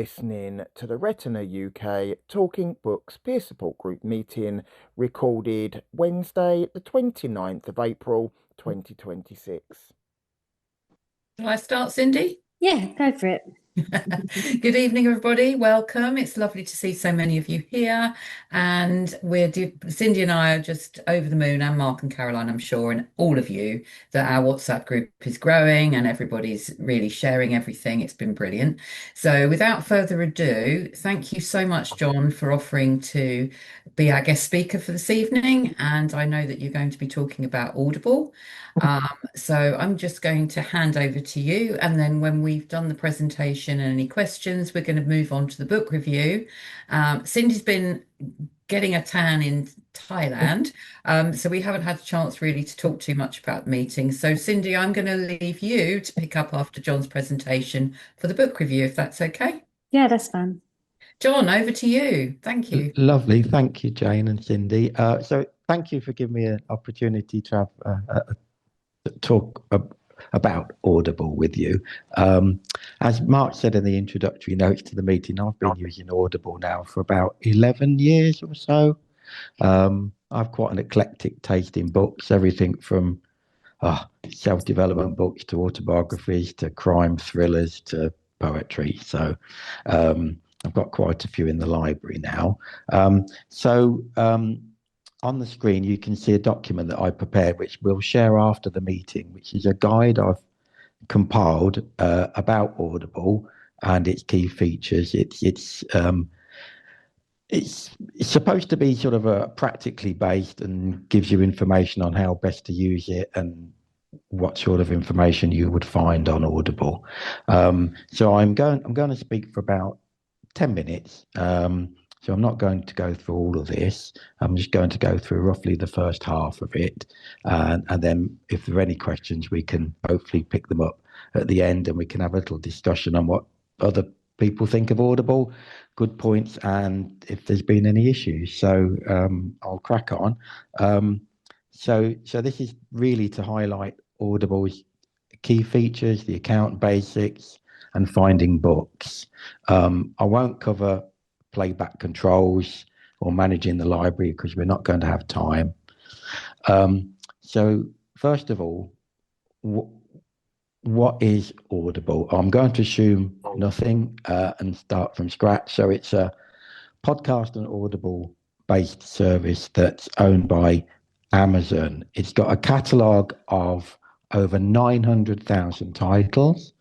listening to the Retina UK Talking Books Peer Support Group meeting recorded Wednesday, the 29th of April 2026. Shall I start, Cindy? Yeah, go for it. Good evening, everybody. Welcome. It's lovely to see so many of you here. And Cindy and I are just over the moon, and Mark and Caroline, I'm sure, and all of you, that our WhatsApp group is growing and everybody's really sharing everything. It's been brilliant. So without further ado, thank you so much, John, for offering to be our guest speaker for this evening. And I know that you're going to be talking about Audible. So I'm just going to hand over to you, and then when we've done the presentation and any questions, we're going to move on to the book review. Cindy's been getting a tan in Thailand, so we haven't had a chance really to talk too much about the meeting. So Cindy, I'm going to leave you to pick up after John's presentation for the book review, if that's okay. Yeah, that's fine. John, over to you. Thank you. Lovely. Thank you, Jane and Cindy. So thank you for giving me an opportunity to have a talk about Audible with you. As Mark said in the introductory notes to the meeting, I've been using Audible now for about 11 years or so. I've quite an eclectic taste in books, everything from self-development books to autobiographies to crime thrillers to poetry. So I've got quite a few in the library now. On the screen, you can see a document that I prepared, which we'll share after the meeting, which is a guide I've compiled about Audible and its key features. It's supposed to be sort of a practically based and gives you information on how best to use it and what sort of information you would find on Audible. So I'm going to speak for about 10 minutes. So I'm not going to go through all of this. I'm just going to go through roughly the first half of it. And then if there are any questions, we can hopefully pick them up at the end and we can have a little discussion on what other people think of Audible, good points, and if there's been any issues. So I'll crack on. So this is really to highlight Audible's key features, the account basics, and finding books. I won't cover playback controls or managing the library because we're not going to have time. So first of all, what is Audible? I'm going to assume nothing and start from scratch. So it's a podcast and Audible based service that's owned by Amazon. It's got a catalogue of over 900,000 titles,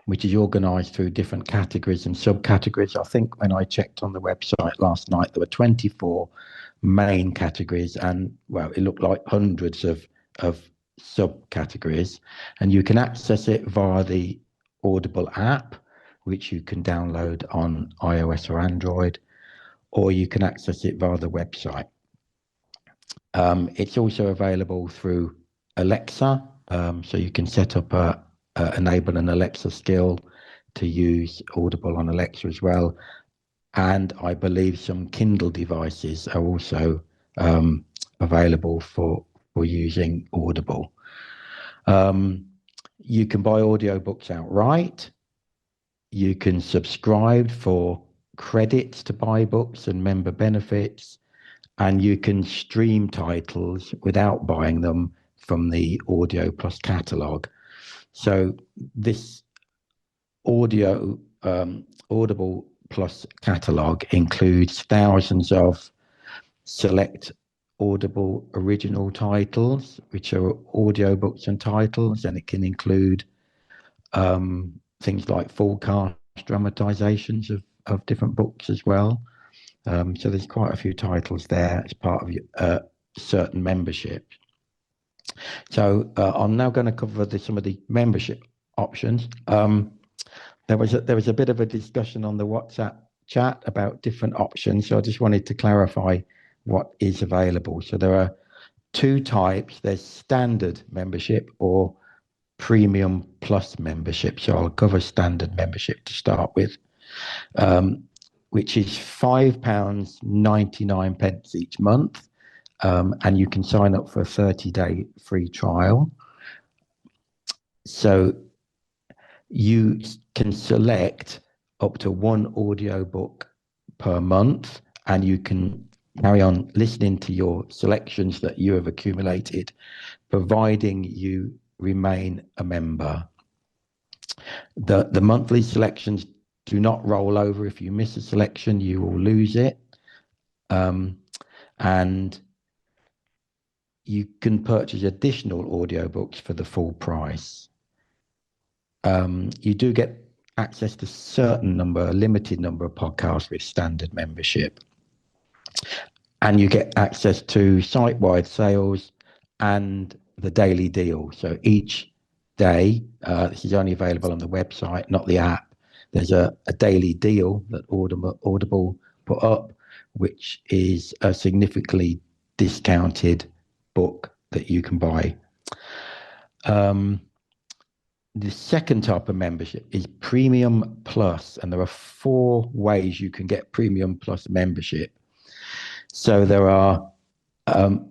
which is organised through different categories and subcategories. I think when I checked on the website last night, there were 24 main categories and, well, it looked like hundreds of subcategories. And you can access it via the Audible app, which you can download on iOS or Android, or you can access it via the website. It's also available through Alexa, so you can set up enable an Alexa skill to use Audible on Alexa as well. And I believe some Kindle devices are also available for using Audible. You can buy audiobooks outright. You can subscribe for credits to buy books and member benefits. And you can stream titles without buying them from the Audio Plus catalogue. So this Audible Plus catalogue includes thousands of select Audible original titles, which are audiobooks and titles, and it can include things like full cast dramatizations of different books as well. So there's quite a few titles there as part of your certain membership. So I'm now going to cover some of the membership options. There was a bit of a discussion on the WhatsApp chat about different options, so I just wanted to clarify what is available. So there are two types. There's standard membership or premium plus membership. So I'll cover standard membership to start with, which is £5.99 each month. And you can sign up for a 30-day free trial. So you can select up to one audiobook per month, and you can carry on listening to your selections that you have accumulated, providing you remain a member. The monthly selections do not roll over. If you miss a selection, you will lose it. And you can purchase additional audiobooks for the full price. You do get access to a limited number of podcasts with standard membership. And you get access to site-wide sales and the daily deal. So each day, this is only available on the website, not the app. There's a daily deal that Audible put up, which is a significantly discounted book that you can buy. The second type of membership is Premium Plus, and there are 4 ways you can get Premium Plus membership. So there are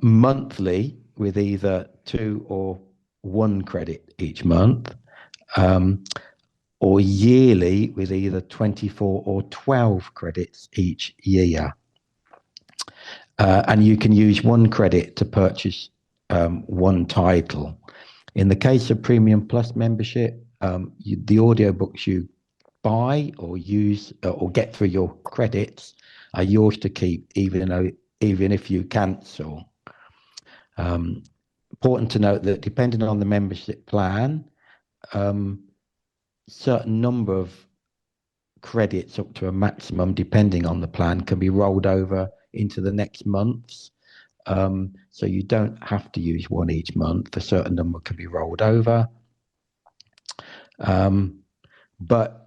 monthly with either 2 or 1 credit each month, or yearly with either 24 or 12 credits each year. And you can use 1 credit to purchase 1 title. In the case of Premium Plus membership, the audiobooks you buy or use or get through your credits are yours to keep, even if you cancel. Important to note that depending on the membership plan, certain number of credits up to a maximum, depending on the plan, can be rolled over into the next months. So you don't have to use 1 each month. A certain number can be rolled over. But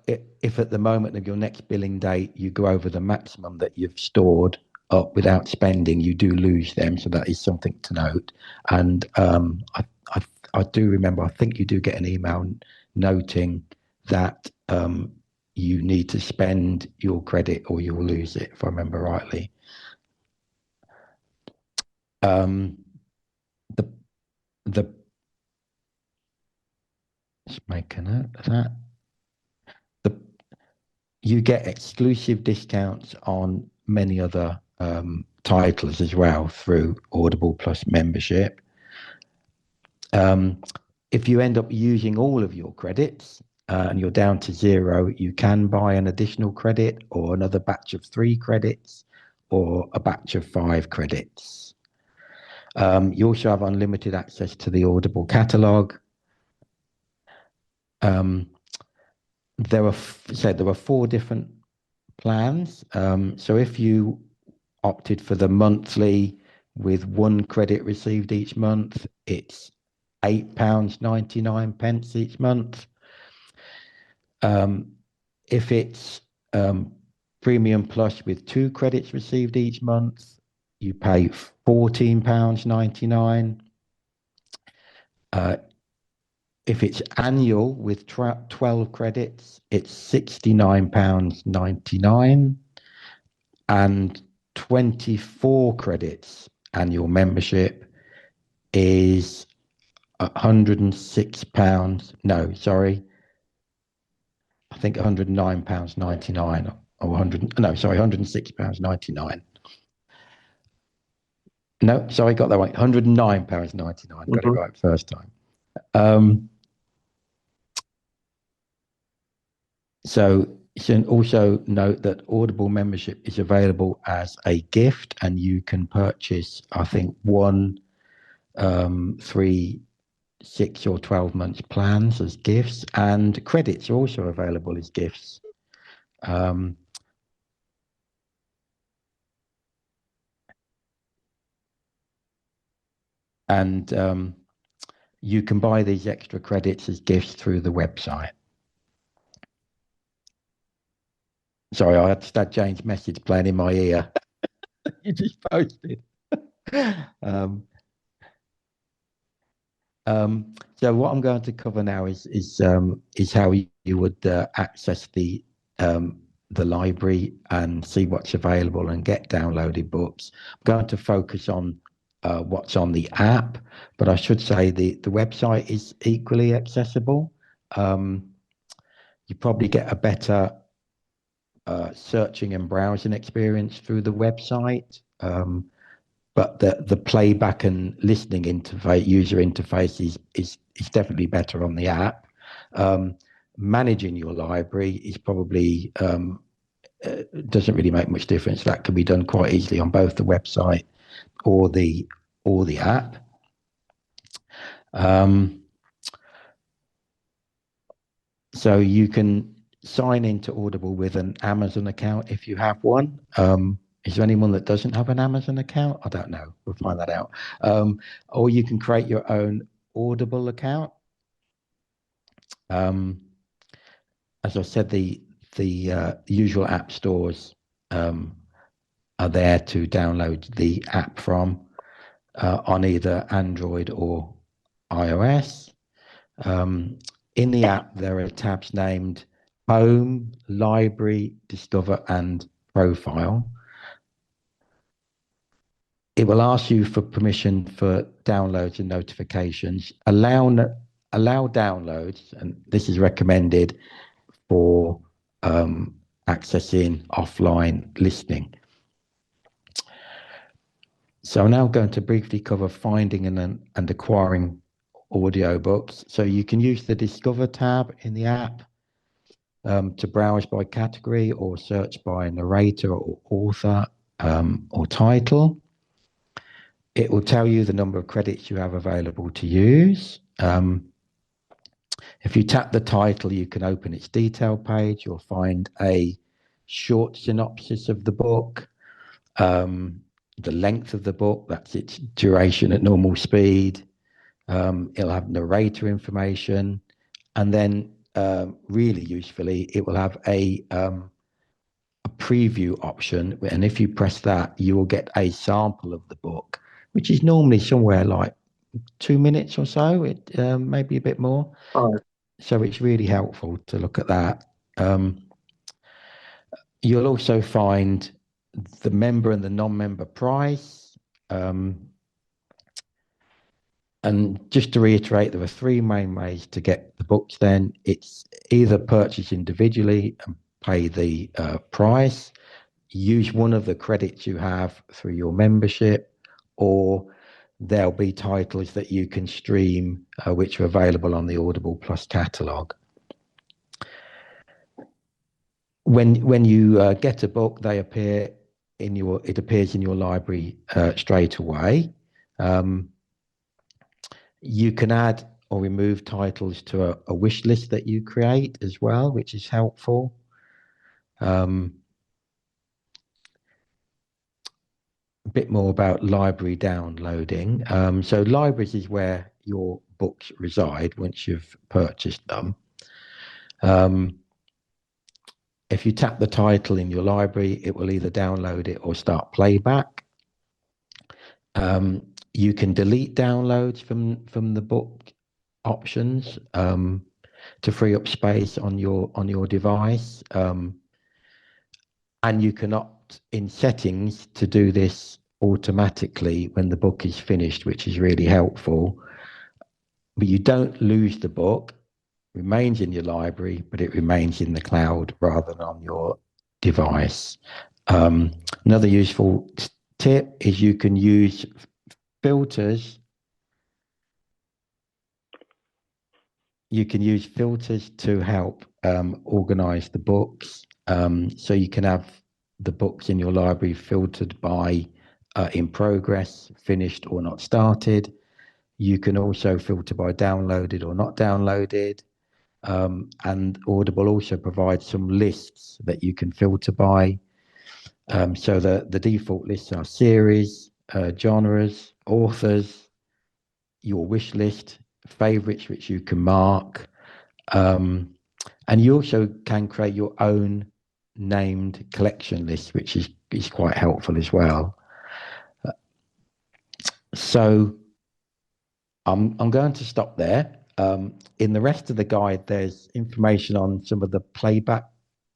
if at the moment of your next billing date you go over the maximum that you've stored up without spending, you do lose them. So that is something to note. And I do remember, I think you do get an email noting that you need to spend your credit or you'll lose it, if I remember rightly. Let's make a note of that. You get exclusive discounts on many other titles as well through Audible Plus membership. If you end up using all of your credits and you're down to 0, you can buy an additional credit or another batch of 3 credits or a batch of 5 credits. You also have unlimited access to the Audible catalogue. There are 4 different plans. So if you opted for the monthly with 1 credit received each month, it's £8.99 each month. If it's Premium Plus with 2 credits received each month, you pay £14.99. If it's annual with 12 credits, it's £69.99, and 24 credits annual membership is £106. No, sorry, I think £109.99 or £106.99. No, sorry, got that right. £109.99. Got it right first time. So you can also note that Audible membership is available as a gift, and you can purchase, I think, 1, 3, 6 or 12 months plans as gifts, and credits are also available as gifts. You can buy these extra credits as gifts through the website. Sorry, I just had Jane's message playing in my ear. You just posted. So what I'm going to cover now is how you would access the library and see what's available and get downloaded books. I'm going to focus on what's on the app, but I should say the website is equally accessible. You probably get a better searching and browsing experience through the website. But the playback and listening interface, user interface is definitely better on the app. Managing your library is probably doesn't really make much difference. That can be done quite easily on both the website or the app. So you can sign into Audible with an Amazon account if you have one. Is there anyone that doesn't have an Amazon account? I don't know. We'll find that out. Or you can create your own Audible account. As I said, the usual app stores are there to download the app from on either Android or iOS. In the app, there are tabs named Home, Library, Discover, and Profile. It will ask you for permission for downloads and notifications. Allow downloads, and this is recommended for accessing offline listening. So I'm now going to briefly cover finding and acquiring audiobooks. So you can use the Discover tab in the app to browse by category or search by narrator or author or title. It will tell you the number of credits you have available to use. If you tap the title, you can open its detail page. You'll find a short synopsis of the book, the length of the book, that's its duration at normal speed. It'll have narrator information, and then really usefully, it will have a preview option, and if you press that, you will get a sample of the book, which is normally somewhere like 2 minutes or so, maybe a bit more. So it's really helpful to look at that. You'll also find the member and the non-member price. And just to reiterate, there are 3 main ways to get the books then. It's either purchase individually and pay the price, use one of the credits you have through your membership, or there'll be titles that you can stream which are available on the Audible Plus catalogue. When you get a book, it appears in your library straight away. You can add or remove titles to a wish list that you create as well, which is helpful. A bit more about library downloading. So libraries is where your books reside once you've purchased them. If you tap the title in your library, it will either download it or start playback. You can delete downloads from the book options to free up space on your device, and you can opt in settings to do this automatically when the book is finished, which is really helpful. But you don't lose the book; it remains in your library, but it remains in the cloud rather than on your device. Another useful tip is you can use filters. You can use filters to help organize the books. So you can have the books in your library filtered by in progress, finished or not started. You can also filter by downloaded or not downloaded. And Audible also provides some lists that you can filter by. So the default lists are series, genres, authors, your wish list, favorites which you can mark, and you also can create your own named collection list, which is quite helpful as well. So I'm going to stop there. In the rest of the guide, there's information on some of the playback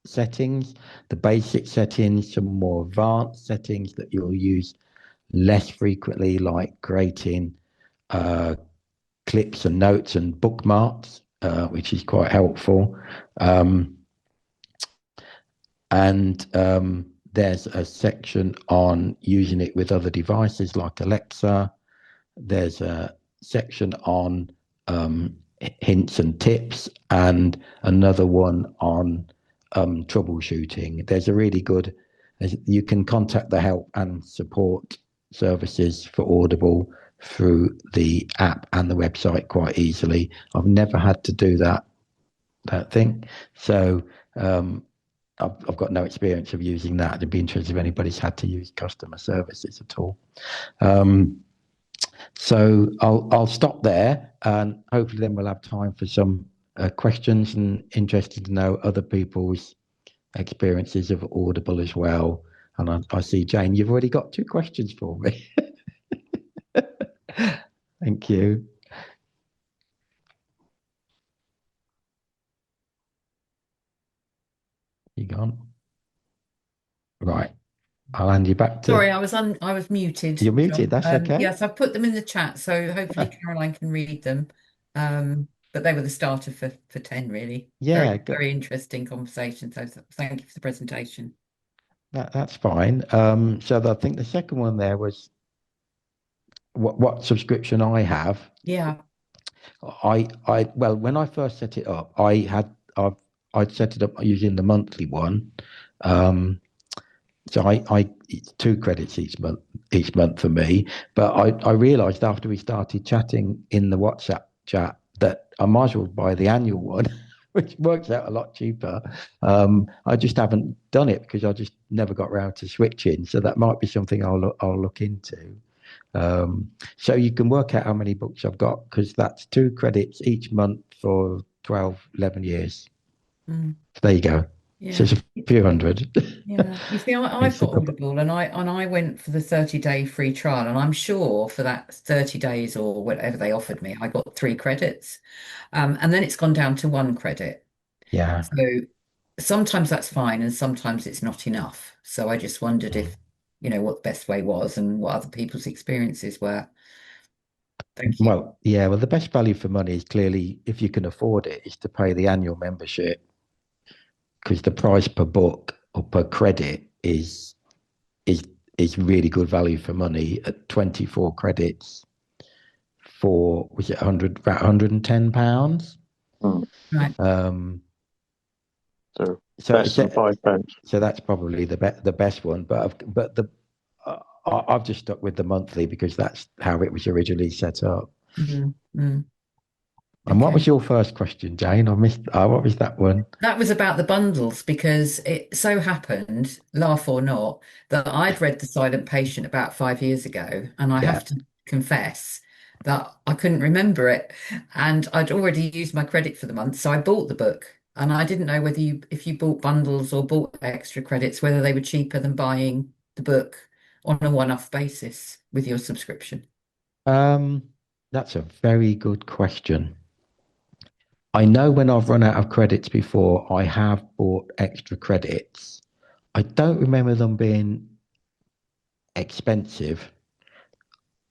settings, the basic settings, some more advanced settings that you'll use less frequently, like creating clips and notes and bookmarks which is quite helpful. And there's a section on using it with other devices like Alexa. There's a section on hints and tips, and another one on troubleshooting. There's a really good, you can contact the help and support services for Audible through the app and the website quite easily. I've never had to do that thing. So I've got no experience of using that. I'd be interested if anybody's had to use customer services at all. So I'll stop there, and hopefully then we'll have time for some questions, and interested to know other people's experiences of Audible as well. And I see, Jane, you've already got 2 questions for me. Thank you. You gone? Right. I'll hand you back to. Sorry, I was muted. You're muted. John. That's okay. Yes, I've put them in the chat, so hopefully Caroline can read them. But they were the starter for 10, really. Yeah, very interesting conversation. So thank you for the presentation. That's fine. So I think the second one there was what subscription I have. Yeah. Well, when I first set it up, I'd set it up using the monthly one. So it's 2 credits each month for me. But I realised after we started chatting in the WhatsApp chat that I might as well buy the annual one, which works out a lot cheaper. I just haven't done it because I just never got around to switching. So that might be something I'll look into. So you can work out how many books I've got, because that's 2 credits each month for 12, 11 years. So there you go. Yeah. So it's a few hundred. Yeah. You see, I've got Audible, and I went for the 30-day free trial, and I'm sure for that 30 days or whatever they offered me, I got 3 credits. And then it's gone down to 1 credit. Yeah. So sometimes that's fine, and sometimes it's not enough. So I just wondered if, what the best way was and what other people's experiences were. Thank you. Well, yeah, the best value for money is clearly, if you can afford it, is to pay the annual membership, because the price per book or per credit is really good value for money at 24 credits for, was it about £110? Right. So less than 5 pence. So that's probably the best one. But I've just stuck with the monthly because that's how it was originally set up. Mm-hmm. And what was your first question, Jane? I missed. What was that one? That was about the bundles, because it so happened, laugh or not, that I'd read The Silent Patient about 5 years ago, and I have to confess that I couldn't remember it, and I'd already used my credit for the month, so I bought the book, and I didn't know whether if you bought bundles or bought extra credits, whether they were cheaper than buying the book on a one-off basis with your subscription. That's a very good question. I know when I've run out of credits before, I have bought extra credits. I don't remember them being expensive.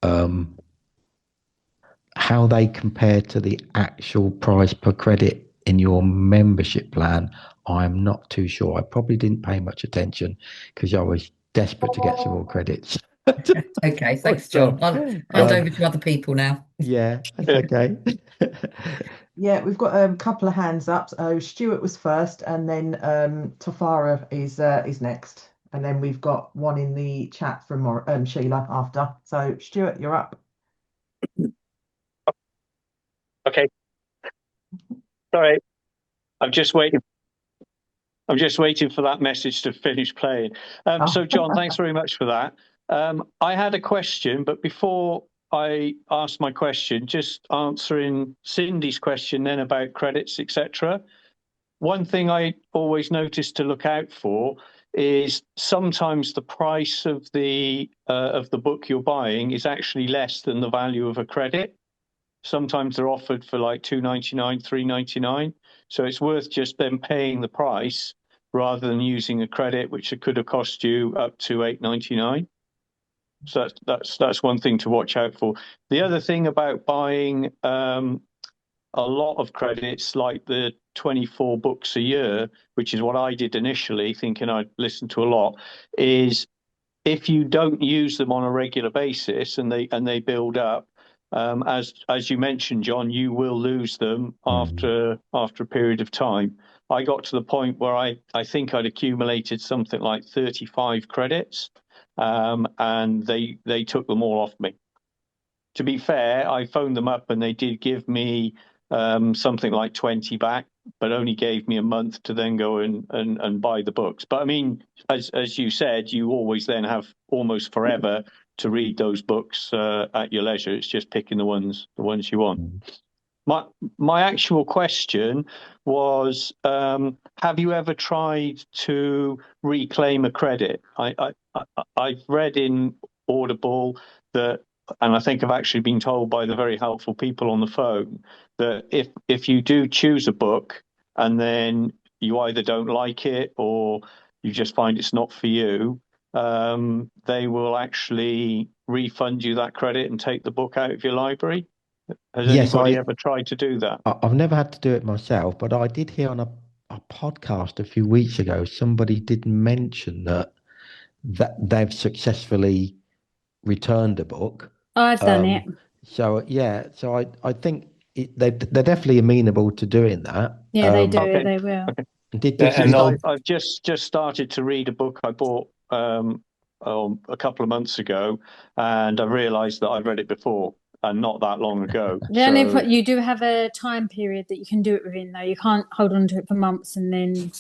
How they compare to the actual price per credit in your membership plan, I'm not too sure. I probably didn't pay much attention because I was desperate to get some more credits. Okay, thanks, John. I'll hand over to other people now. Yeah, that's okay. Yeah, we've got a couple of hands up. So Stuart was first, and then Tafara is next, and then we've got one in the chat from Sheila after. So Stuart, you're up. Okay. Sorry, I'm just waiting for that message to finish playing. So John, thanks very much for that. I had a question, but before I asked my question, just answering Cindy's question then about credits, etc. One thing I always notice to look out for is sometimes the price of the book you're buying is actually less than the value of a credit. Sometimes they're offered for like £2.99, £3.99. So it's worth just them paying the price rather than using a credit, which could have cost you up to £8.99. So that's one thing to watch out for. The other thing about buying a lot of credits, like the 24 books a year, which is what I did initially, thinking I'd listen to a lot, is if you don't use them on a regular basis and they build up, as you mentioned, John, you will lose them after a period of time. I got to the point where I think I'd accumulated something like 35 credits, and they took them all off me. To be fair, I phoned them up and they did give me something like 20 back, but only gave me a month to then go and buy the books. But I mean, as you said, you always then have almost forever to read those books at your leisure. It's just picking the ones you want. My actual question was, have you ever tried to reclaim a credit? I've read in Audible that, and I think I've actually been told by the very helpful people on the phone, that if you do choose a book and then you either don't like it or you just find it's not for you, they will actually refund you that credit and take the book out of your library. Has anybody ever tried to do that? I've never had to do it myself, but I did hear on a podcast a few weeks ago, somebody did mention that they've successfully returned a book. I've done it. So I think they're definitely amenable to doing that. Yeah, they do. Okay. They will. Okay. I've just started to read a book I bought a couple of months ago, and I realised that I'd read it before and not that long ago. You do have a time period that you can do it within, though. You can't hold on to it for months and then.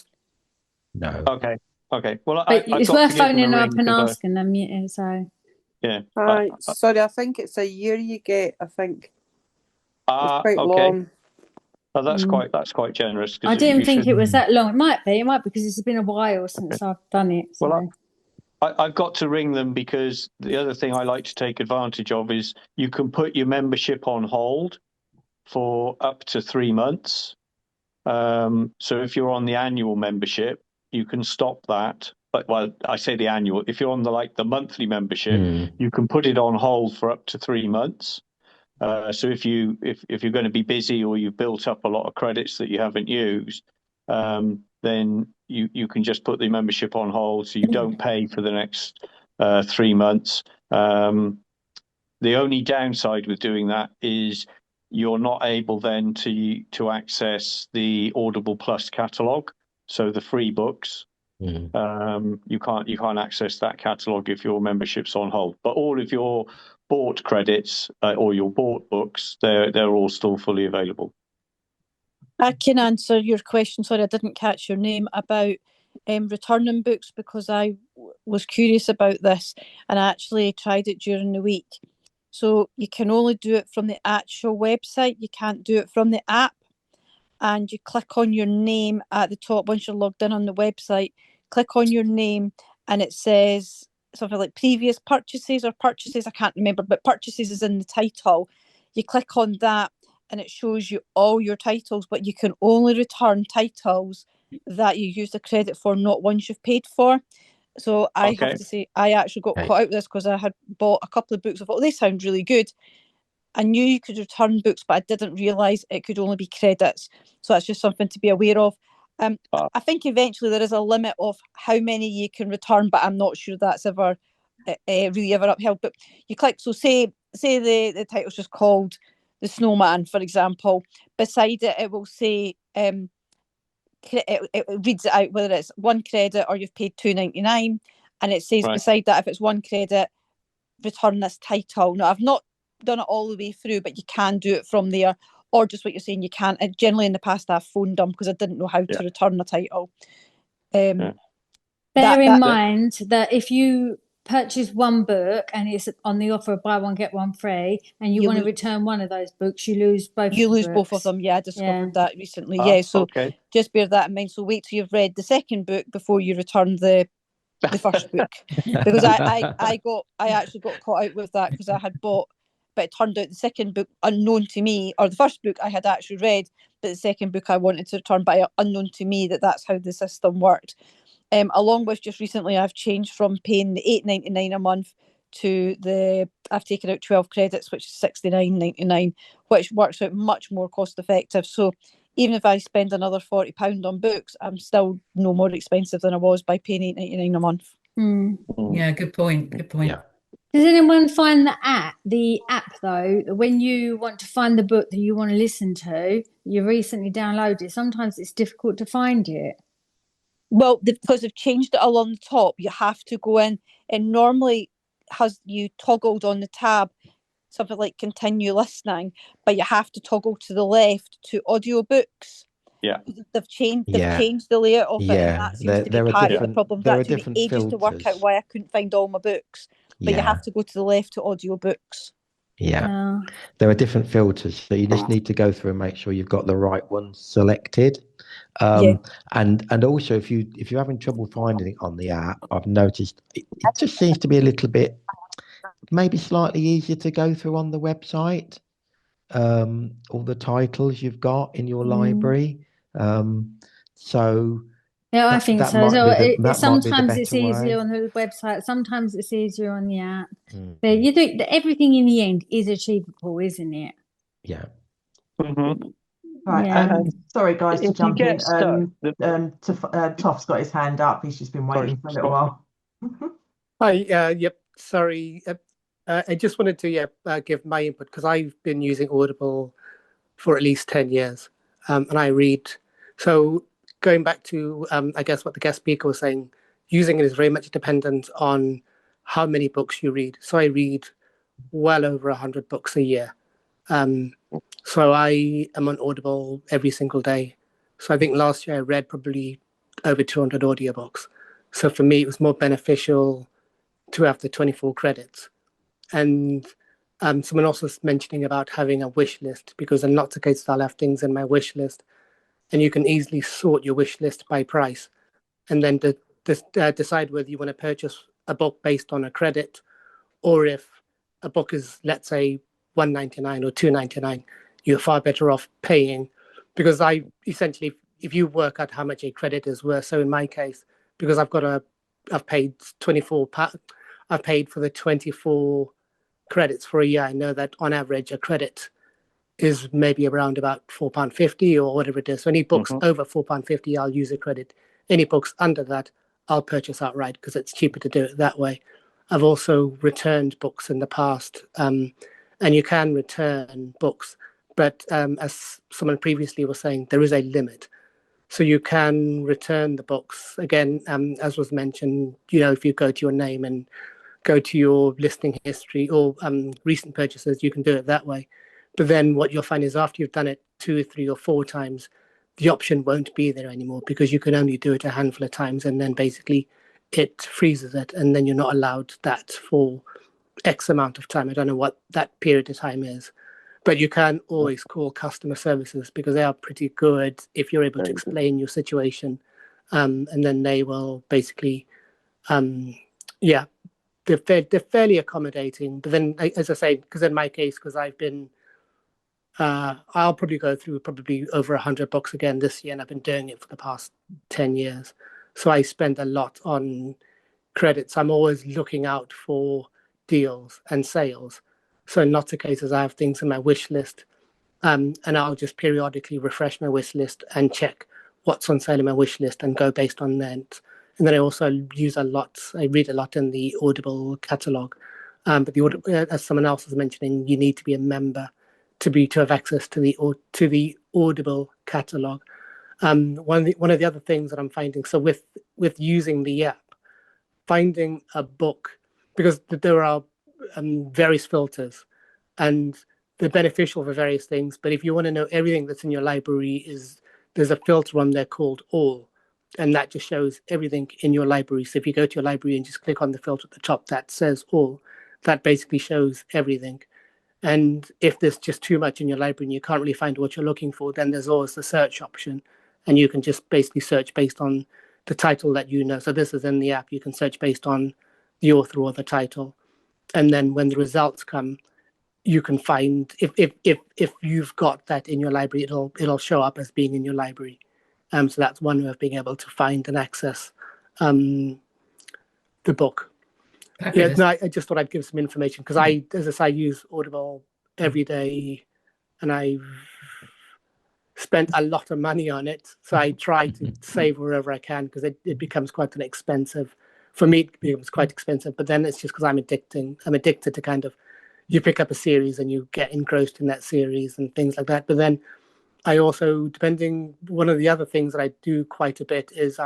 No. Okay. Well, it's worth phoning them up and asking them. Yeah, so. Yeah. Sorry, I think it's a year you get. I think it's quite long. Oh, that's quite generous. I didn't think it was that long. It might be because it's been a while since I've done it. So. Well, I've got to ring them because the other thing I like to take advantage of is you can put your membership on hold for up to 3 months. So if you're on the annual membership, you can stop that. But I say the annual. If you're on the monthly membership, you can put it on hold for up to 3 months. So if you're going to be busy or you've built up a lot of credits that you haven't used, then you can just put the membership on hold, so you don't pay for the next 3 months. The only downside with doing that is you're not able then to access the Audible Plus catalogue, so the free books. You can't access that catalogue if your membership's on hold. But all of your bought credits or your bought books, they're all still fully available. I can answer your question. Sorry, I didn't catch your name about returning books, because I was curious about this and I actually tried it during the week. So you can only do it from the actual website. You can't do it from the app. And you click on your name at the top once you're logged in on the website. Click on your name and it says something like previous purchases or purchases. I can't remember, but purchases is in the title. You click on that and it shows you all your titles, but you can only return titles that you used the credit for, not ones you've paid for. So I have to say, I actually got caught out with this because I had bought a couple of books. I thought, they sound really good. I knew you could return books, but I didn't realise it could only be credits. So that's just something to be aware of. I think eventually there is a limit of how many you can return, but I'm not sure that's ever really ever upheld. But you click, so say the title's just called The Snowman, for example. Beside it, it will say, it reads it out whether it's 1 credit or you've paid £2.99, and it says beside that, if it's 1 credit, return this title. Now, I've not done it all the way through, but you can do it from there, or just what you're saying, you can. And generally in the past I've phoned them because I didn't know how to return a title. Bear in mind that if you purchase one book and it's on the offer of buy one get one free, and you want to return one of those books, you lose both. You lose both of them. I discovered that recently. So just bear that in mind. So wait till you've read the second book before you return the first book, because I actually got caught out with that because I had bought, but it turned out the second book, unknown to me, or the first book I had actually read, but the second book I wanted to return, but unknown to me that's how the system worked. Along with just recently, I've changed from paying the £8.99 a month to I've taken out 12 credits, which is £69.99, which works out much more cost effective. So even if I spend another £40 on books, I'm still no more expensive than I was by paying £8.99 a month. Yeah, good point. Good point. Yeah. Does anyone find the app though, when you want to find the book that you want to listen to, you recently downloaded, sometimes it's difficult to find it? Well, because they've changed it along the top, you have to go in, and normally has you toggled on the tab something like continue listening, but you have to toggle to the left to audiobooks. Yeah. They've changed the layout of it, and that seems to be part of the problem. That took me ages to work out why I couldn't find all my books. But you have to go to the left to audiobooks. Yeah. There are different filters, so you just need to go through and make sure you've got the right ones selected. And also if you're having trouble finding it on the app, I've noticed it just seems to be a little bit, maybe slightly easier to go through on the website. All the titles you've got in your library. So yeah, I think so. So sometimes it's easier way. on the website, sometimes it's easier on the app. But you do everything in the end is achievable, isn't it? Yeah. Right. Sorry, guys, to jump in. Toff's got his hand up. He's just been waiting for a little while. Hi. Yep. Sorry. I just wanted to give my input because I've been using Audible for at least 10 years, and I read. So going back to I guess what the guest speaker was saying, using it is very much dependent on how many books you read. So I read well over 100 books a year. So I am on Audible every single day. So I think last year I read probably over 200 audiobooks. So for me, it was more beneficial to have the 24 credits. And someone also was mentioning about having a wish list, because in lots of cases I'll have things in my wish list, and you can easily sort your wish list by price, and then decide whether you want to purchase a book based on a credit, or if a book is, let's say, $1.99 or $2.99, you're far better off paying, because I essentially, if you work out how much a credit is worth, so in my case, because I've paid 24, I've paid for the 24 credits for a year, I know that on average a credit is maybe around about £4.50 or whatever it is. So any books over £4.50, I'll use a credit. Any books under that, I'll purchase outright because it's cheaper to do it that way. I've also returned books in the past, and you can return books, but as someone previously was saying, there is a limit. So you can return the books again, as was mentioned. If you go to your name and go to your listing history or recent purchases, you can do it that way. But then what you'll find is after you've done it 2 or 3 or 4 times, the option won't be there anymore, because you can only do it a handful of times, and then basically it freezes it, and then you're not allowed that for X amount of time. I don't know what that period of time is, but you can always call customer services, because they are pretty good if you're able to explain your situation, and then they will basically they're fairly accommodating. But then, as I say, because in my case, because I've been I'll probably go through over 100 books again this year, and I've been doing it for the past 10 years. So I spend a lot on credits. I'm always looking out for deals and sales. So in lots of cases, I have things in my wish list, and I'll just periodically refresh my wish list and check what's on sale in my wish list and go based on that. And then I also I read a lot in the Audible catalogue. But as someone else was mentioning, you need to be a member to have access to the Audible catalogue. One of the other things that I'm finding, so with using the app, finding a book, because there are various filters, and they're beneficial for various things. But if you want to know everything that's in your library, there's a filter on there called All, and that just shows everything in your library. So if you go to your library and just click on the filter at the top that says All, that basically shows everything. And if there's just too much in your library and you can't really find what you're looking for, then there's always the search option, and you can just basically search based on the title that you know. So this is in the app. You can search based on the author or the title, and then when the results come, you can find if you've got that in your library, it'll show up as being in your library. So that's one way of being able to find and access the book. Yeah, no, I just thought I'd give some information because as I say, I use Audible every day, and I've spent a lot of money on it. So I try to save wherever I can because it becomes quite an expensive. For me, it becomes quite expensive. But then it's just because I'm addicted to kind of, you pick up a series and you get engrossed in that series and things like that. But then I also, one of the other things that I do quite a bit is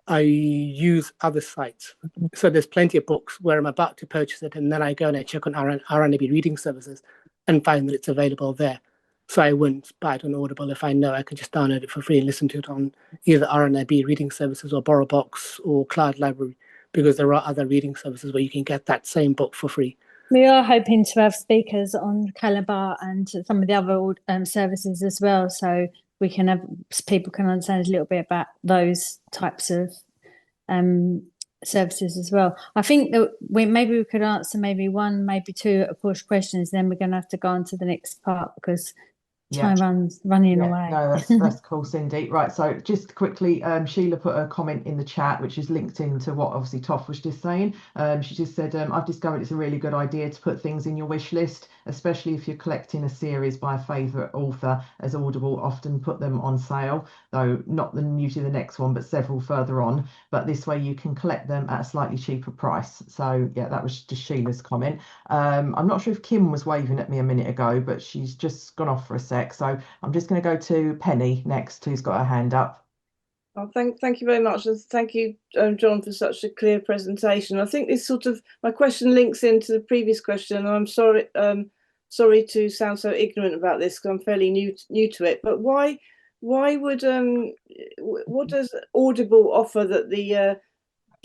I use other sites. So there's plenty of books where I'm about to purchase it, and then I go and I check on RNAB reading services and find that it's available there. So I wouldn't buy it on Audible if I know I can just download it for free and listen to it on either RNAB reading services or BorrowBox or Cloud Library, because there are other reading services where you can get that same book for free. We are hoping to have speakers on Calabar and some of the other services as well, so we can have people can understand a little bit about those types of services as well. I think that maybe we could answer maybe one, maybe two push questions, then we're going to have to go on to the next part because time running away. No, that's cool, Cindy. Right, so just quickly, Sheila put a comment in the chat, which is linked into what obviously Toff was just saying. She just said, I've discovered it's a really good idea to put things in your wish list, especially if you're collecting a series by a favourite author, as Audible often put them on sale, though not usually the next one, but several further on. But this way you can collect them at a slightly cheaper price. So yeah, that was just Sheila's comment. I'm not sure if Kim was waving at me a minute ago, but she's just gone off for a sec. So I'm just going to go to Penny next, who's got her hand up. Oh, thank you very much, and thank you, John, for such a clear presentation. I think this my question links into the previous question, and I'm sorry to sound so ignorant about this because I'm fairly new to it. But why would what does Audible offer that the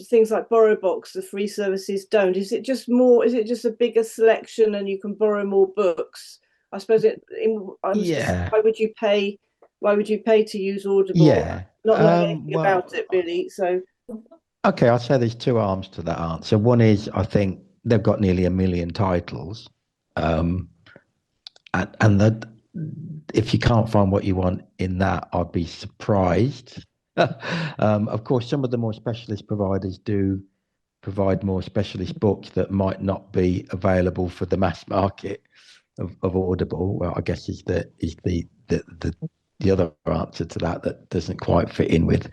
things like BorrowBox, the free services, don't? Is it just a bigger selection and you can borrow more books? I suppose why would you pay to use Audible? Yeah. Not knowing anything about it really. So okay, I'd say there's two arms to that answer. One is I think they've got nearly 1 million titles. And that if you can't find what you want in that, I'd be surprised. Of course, some of the more specialist providers do provide more specialist books that might not be available for the mass market of Audible. Well, I guess is the other answer to that doesn't quite fit in with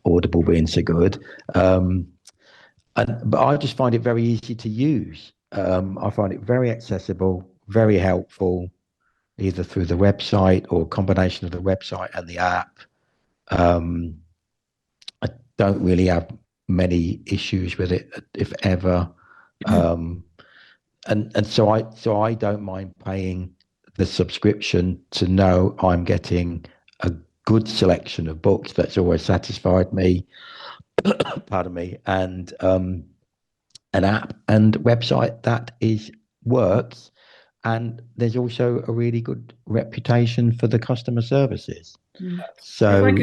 Audible being so good. But I just find it very easy to use. I find it very accessible, very helpful, either through the website or a combination of the website and the app. I don't really have many issues with it, if ever. And so I don't mind paying the subscription to know I'm getting a good selection of books. That's always satisfied me. Pardon me. And an app and website that works, and there's also a really good reputation for the customer services. So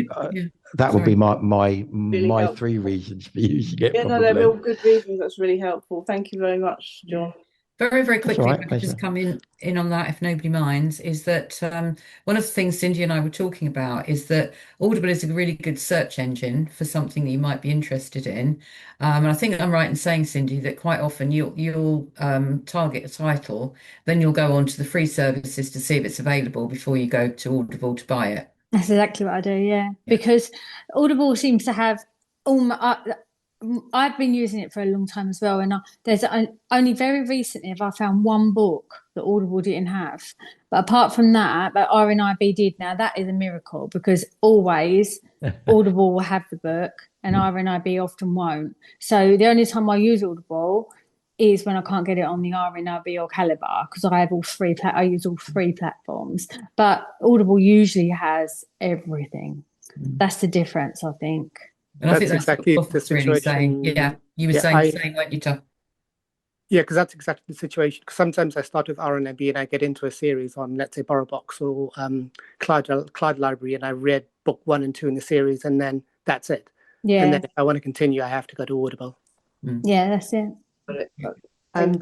that would be my really three reasons for using it. Yeah, no, they're all good reasons. That's really helpful. Thank you very much, John. Very, very quickly, if I could just come in on that, if nobody minds, is that one of the things Cindy and I were talking about is that Audible is a really good search engine for something that you might be interested in. And I think I'm right in saying, Cindy, that quite often you'll target a title, then you'll go on to the free services to see if it's available before you go to Audible to buy it. That's exactly what I do, yeah. Because Audible seems to have I've been using it for a long time as well, and there's only very recently have I found one book that Audible didn't have. But apart from that, but RNIB did. Now that is a miracle because always Audible will have the book and RNIB often won't. So the only time I use Audible is when I can't get it on the RNIB or Calabar because I have I use all three platforms. But Audible usually has everything. That's the difference, I think. And I think that's exactly the situation. Really saying, you were saying, weren't you, Tom? Yeah, because that's exactly the situation. Because sometimes I start with RNAB and I get into a series on, let's say, BorrowBox or Cloud Library, and I read book 1 and 2 in the series, and then that's it. Yeah. And then if I want to continue, I have to go to Audible. Yeah, that's it.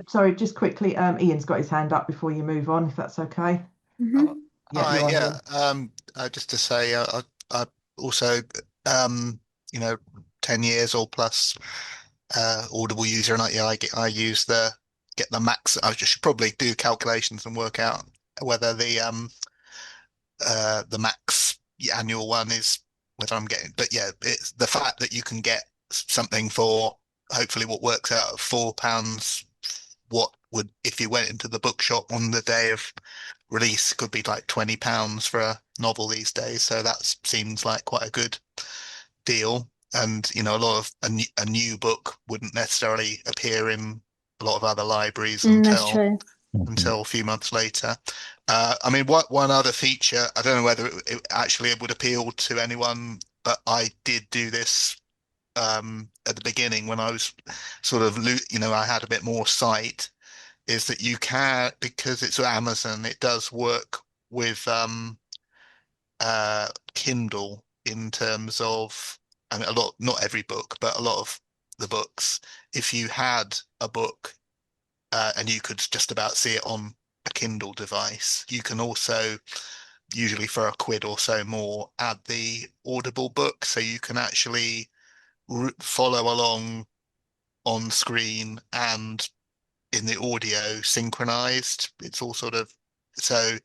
Sorry, just quickly, Ian's got his hand up before you move on, if that's okay. Just to say, I also 10 years or plus Audible user, and I use get the max. I should probably do calculations and work out whether the max annual one is whether I'm getting. But yeah, it's the fact that you can get something for hopefully what works out at £4. What would, if you went into the bookshop on the day of release, could be like £20 for a novel these days. So that seems like quite a good deal. And a lot of a new book wouldn't necessarily appear in a lot of other libraries That's true. until a few months later. I mean, one other feature, I don't know whether it actually would appeal to anyone, but I did do this at the beginning when I was sort of, I had a bit more sight, is that you can, because it's Amazon, it does work with Kindle in terms of, I mean, not every book, but a lot of the books, if you had a book and you could just about see it on a Kindle device, you can also, usually for a quid or so more, add the Audible book, so you can actually follow along on screen and in the audio synchronized. It's all sort of, so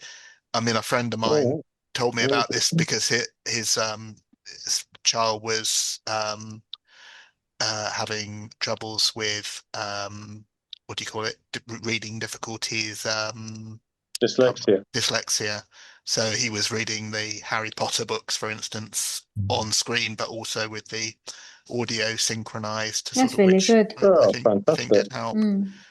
I mean, a friend of mine told me about this because his child was having troubles with what do you call it? Reading difficulties. Dyslexia. So he was reading the Harry Potter books, for instance, on screen, but also with the audio synchronized. That's really good. I think did help.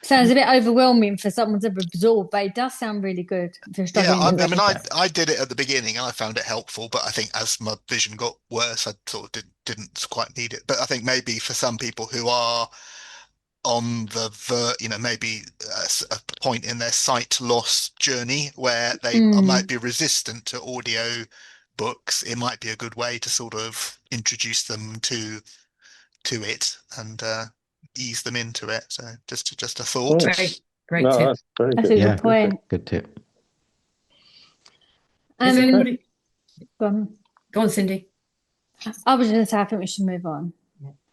Sounds a bit overwhelming for someone to absorb, but it does sound really good. Yeah, I mean, I did it at the beginning and I found it helpful, but I think as my vision got worse, I sort of didn't quite need it. But I think maybe for some people who are on the maybe a point in their sight loss journey where they might be resistant to audio books, it might be a good way to sort of introduce them to it and ease them into it. So just a thought. Great tip. That's a good point. Good tip. Go on, Cindy. I was going to say, I think we should move on.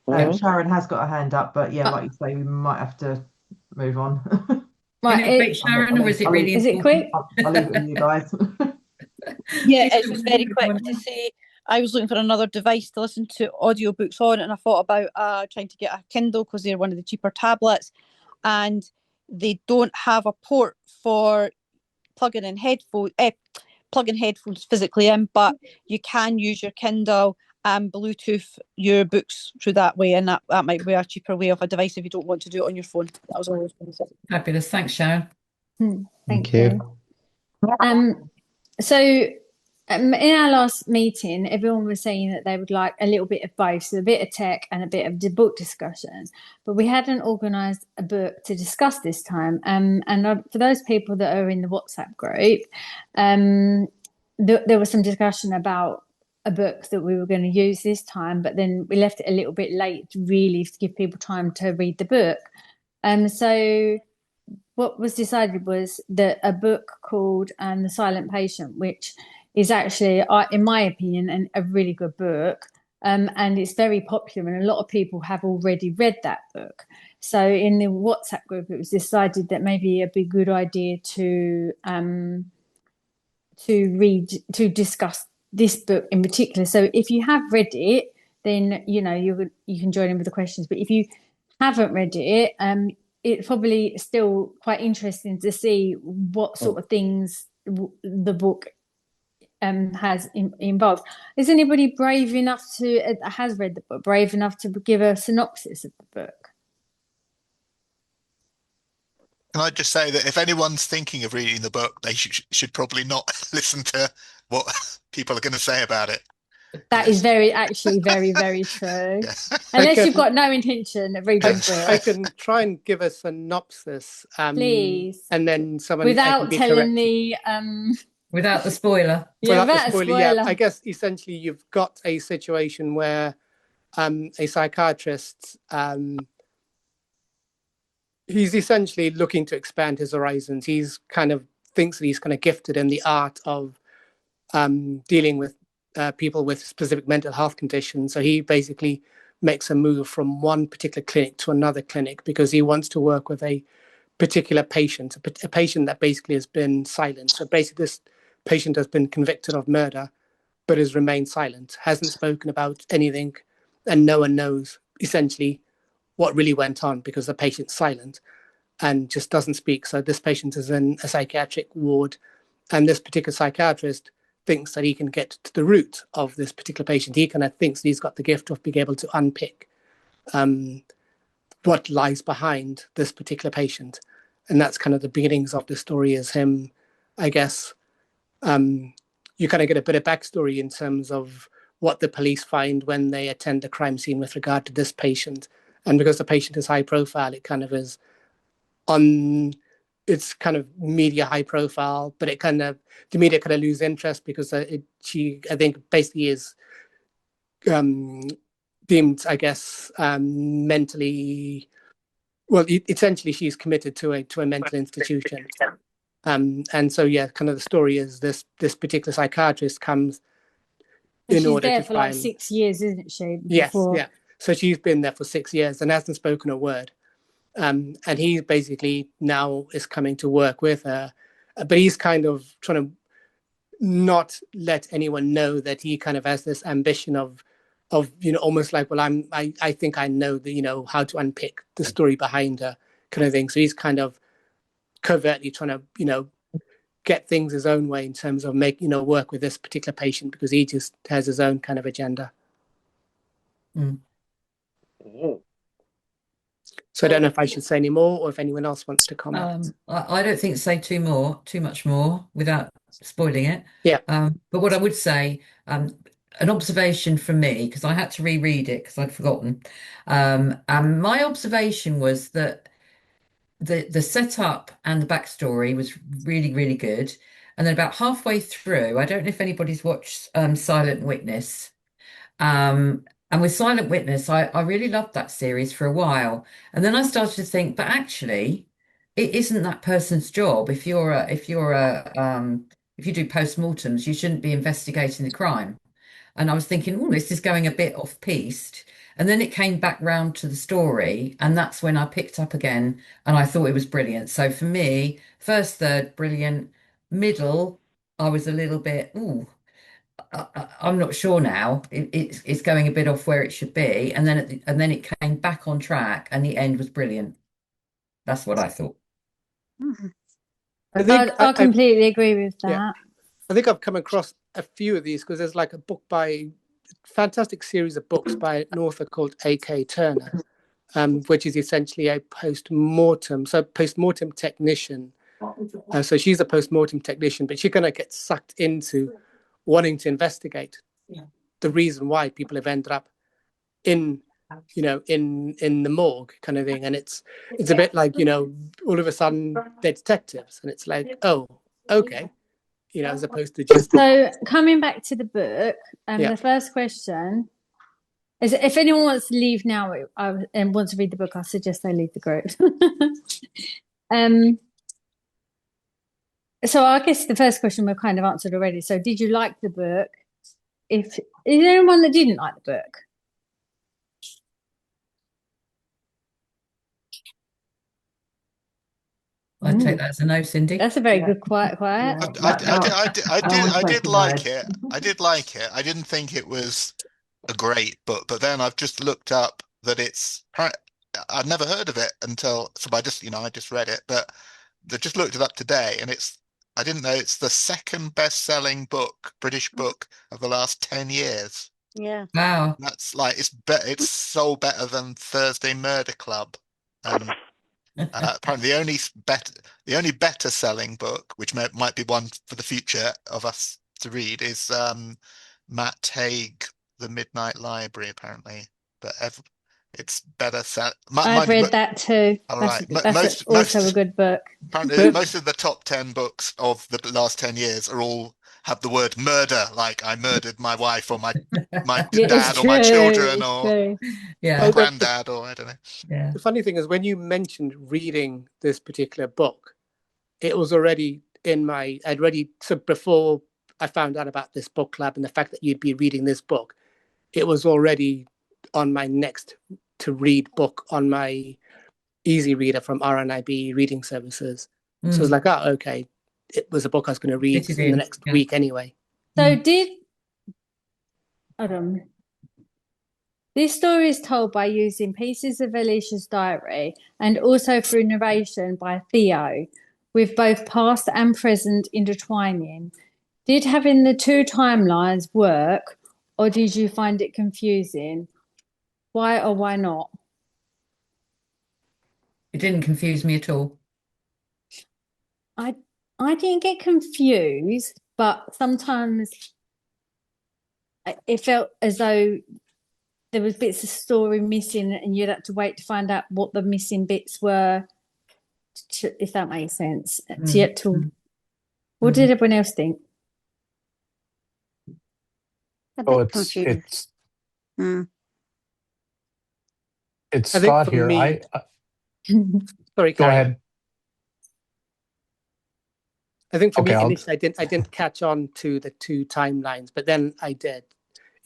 Sharon has got a hand up, but yeah, like you say, we might have to move on. Right, Sharon, or is it really? Is it quick? I'll leave it with you guys. Yeah, it's just very quick to say. I was looking for another device to listen to audiobooks on, and I thought about trying to get a Kindle because they're one of the cheaper tablets, and they don't have a port for plugging headphones physically in, but you can use your Kindle and Bluetooth your books through that way, and that might be a cheaper way of a device if you don't want to do it on your phone. That was all I was going to say. Fabulous, thanks, Sharon. Thank you. So in our last meeting, everyone was saying that they would like a little bit of both, so a bit of tech and a bit of the book discussion, but we hadn't organised a book to discuss this time. And for those people that are in the WhatsApp group, there was some discussion about a book that we were going to use this time, but then we left it a little bit late, really, to give people time to read the book. So what was decided was that a book called The Silent Patient, which is actually, in my opinion, a really good book, and it's very popular, and a lot of people have already read that book. So in the WhatsApp group, it was decided that maybe it'd be a good idea to discuss this book in particular. So if you have read it, then you can join in with the questions. But if you haven't read it, it's probably still quite interesting to see what sort of things the book has involved. Is anybody brave enough has read the book, brave enough to give a synopsis of the book? Can I just say that if anyone's thinking of reading the book, they should probably not listen to what people are going to say about it. That is actually very, very true. Yeah. Unless you've got no intention of reading the book. I can try and give a synopsis. Please. And then someone without telling the without the spoiler. Without the spoiler. Yeah. I guess essentially you've got a situation where a psychiatrist he's essentially looking to expand his horizons. He's kind of thinks that he's kind of gifted in the art of dealing with people with specific mental health conditions. So he basically makes a move from one particular clinic to another clinic because he wants to work with a particular patient, a patient that basically has been silent. So basically this patient has been convicted of murder, but has remained silent, hasn't spoken about anything, and no one knows essentially what really went on because the patient's silent and just doesn't speak. So this patient is in a psychiatric ward, and this particular psychiatrist thinks that he can get to the root of this particular patient. He kind of thinks that he's got the gift of being able to unpick what lies behind this particular patient. And that's kind of the beginnings of the story, is him, I guess. You kind of get a bit of backstory in terms of what the police find when they attend the crime scene with regard to this patient. And because the patient is high profile, it kind of is on, it's kind of media high profile, but it kind of, the media kind of lose interest because she, I think, basically is deemed, I guess, mentally, well, essentially she's committed to a mental institution. And so, yeah, kind of the story is this particular psychiatrist comes in order to she's there for like 6 years, isn't she? Before... Yes, yeah. So she's been there for 6 years and hasn't spoken a word. And he basically now is coming to work with her, but he's kind of trying to not let anyone know that he kind of has this ambition of almost like, well, I think I know the how to unpick the story behind her, kind of thing. So he's kind of covertly trying to get things his own way in terms of work with this particular patient because he just has his own kind of agenda. So I don't know if I should say any more or if anyone else wants to comment. I don't think say too much more without spoiling it. Yeah. But what I would say, an observation from me, because I had to reread it because I'd forgotten. And my observation was that the setup and the backstory was really, really good. And then about halfway through, I don't know if anybody's watched Silent Witness. And with Silent Witness, I really loved that series for a while. And then I started to think, but actually, it isn't that person's job. If you do postmortems, you shouldn't be investigating the crime. And I was thinking, oh, this is going a bit off-piste. And then it came back round to the story, and that's when I picked up again, and I thought it was brilliant. So for me, first third, brilliant. Middle, I was a little bit, ooh, I'm not sure now. It's going a bit off where it should be, and then it came back on track, and the end was brilliant. That's what I thought. I completely agree with that. Yeah. I think I've come across a few of these because there's like a book fantastic series of books by an author called A.K. Turner, which is essentially a post-mortem technician. So she's a post-mortem technician, but she kind of gets sucked into wanting to investigate the reason why people have ended up in the morgue, kind of thing. And it's a bit like, all of a sudden they're detectives, and it's like, oh, okay, as opposed to just. So coming back to the book, the first question is, if anyone wants to leave now and wants to read the book, I suggest they leave the group. So I guess the first question we've kind of answered already. So did you like the book? Is there anyone that didn't like the book? I'd take that as a no, Cindy. That's a very good quiet. I did like it. I did like it. I didn't think it was a great book, but then I've just looked up that I'd never heard of it until, so I just read it, but I just looked it up today, and I didn't know it's the second best-selling British book of the last 10 years. Yeah. Wow. That's like, it's sold better than Thursday Murder Club. Apparently the only better selling book, which might be one for the future of us to read, is Matt Haig, The Midnight Library, apparently. But it's better. I've read that too. All right. That's also a good book. Apparently, most of the top 10 books of the last 10 years have the word murder, like I murdered my wife or my dad or my children or my granddad or I don't know. Yeah. The funny thing is, when you mentioned reading this particular book, it was already so before I found out about this book club and the fact that you'd be reading this book, it was already on my next to read book on my easy reader from RNIB reading services. So it's like, oh, okay, it was a book I was going to read in the next week anyway. So this story is told by using pieces of Alicia's diary and also through narration by Theo, with both past and present intertwining. Did having the two timelines work, or did you find it confusing? Why or why not? It didn't confuse me at all. I didn't get confused, but sometimes it felt as though there was bits of story missing and you'd have to wait to find out what the missing bits were, if that makes sense. What did everyone else think? A bit confused. It's Scott here. Sorry, go ahead. I think for me, initially, I didn't catch on to the two timelines, but then I did.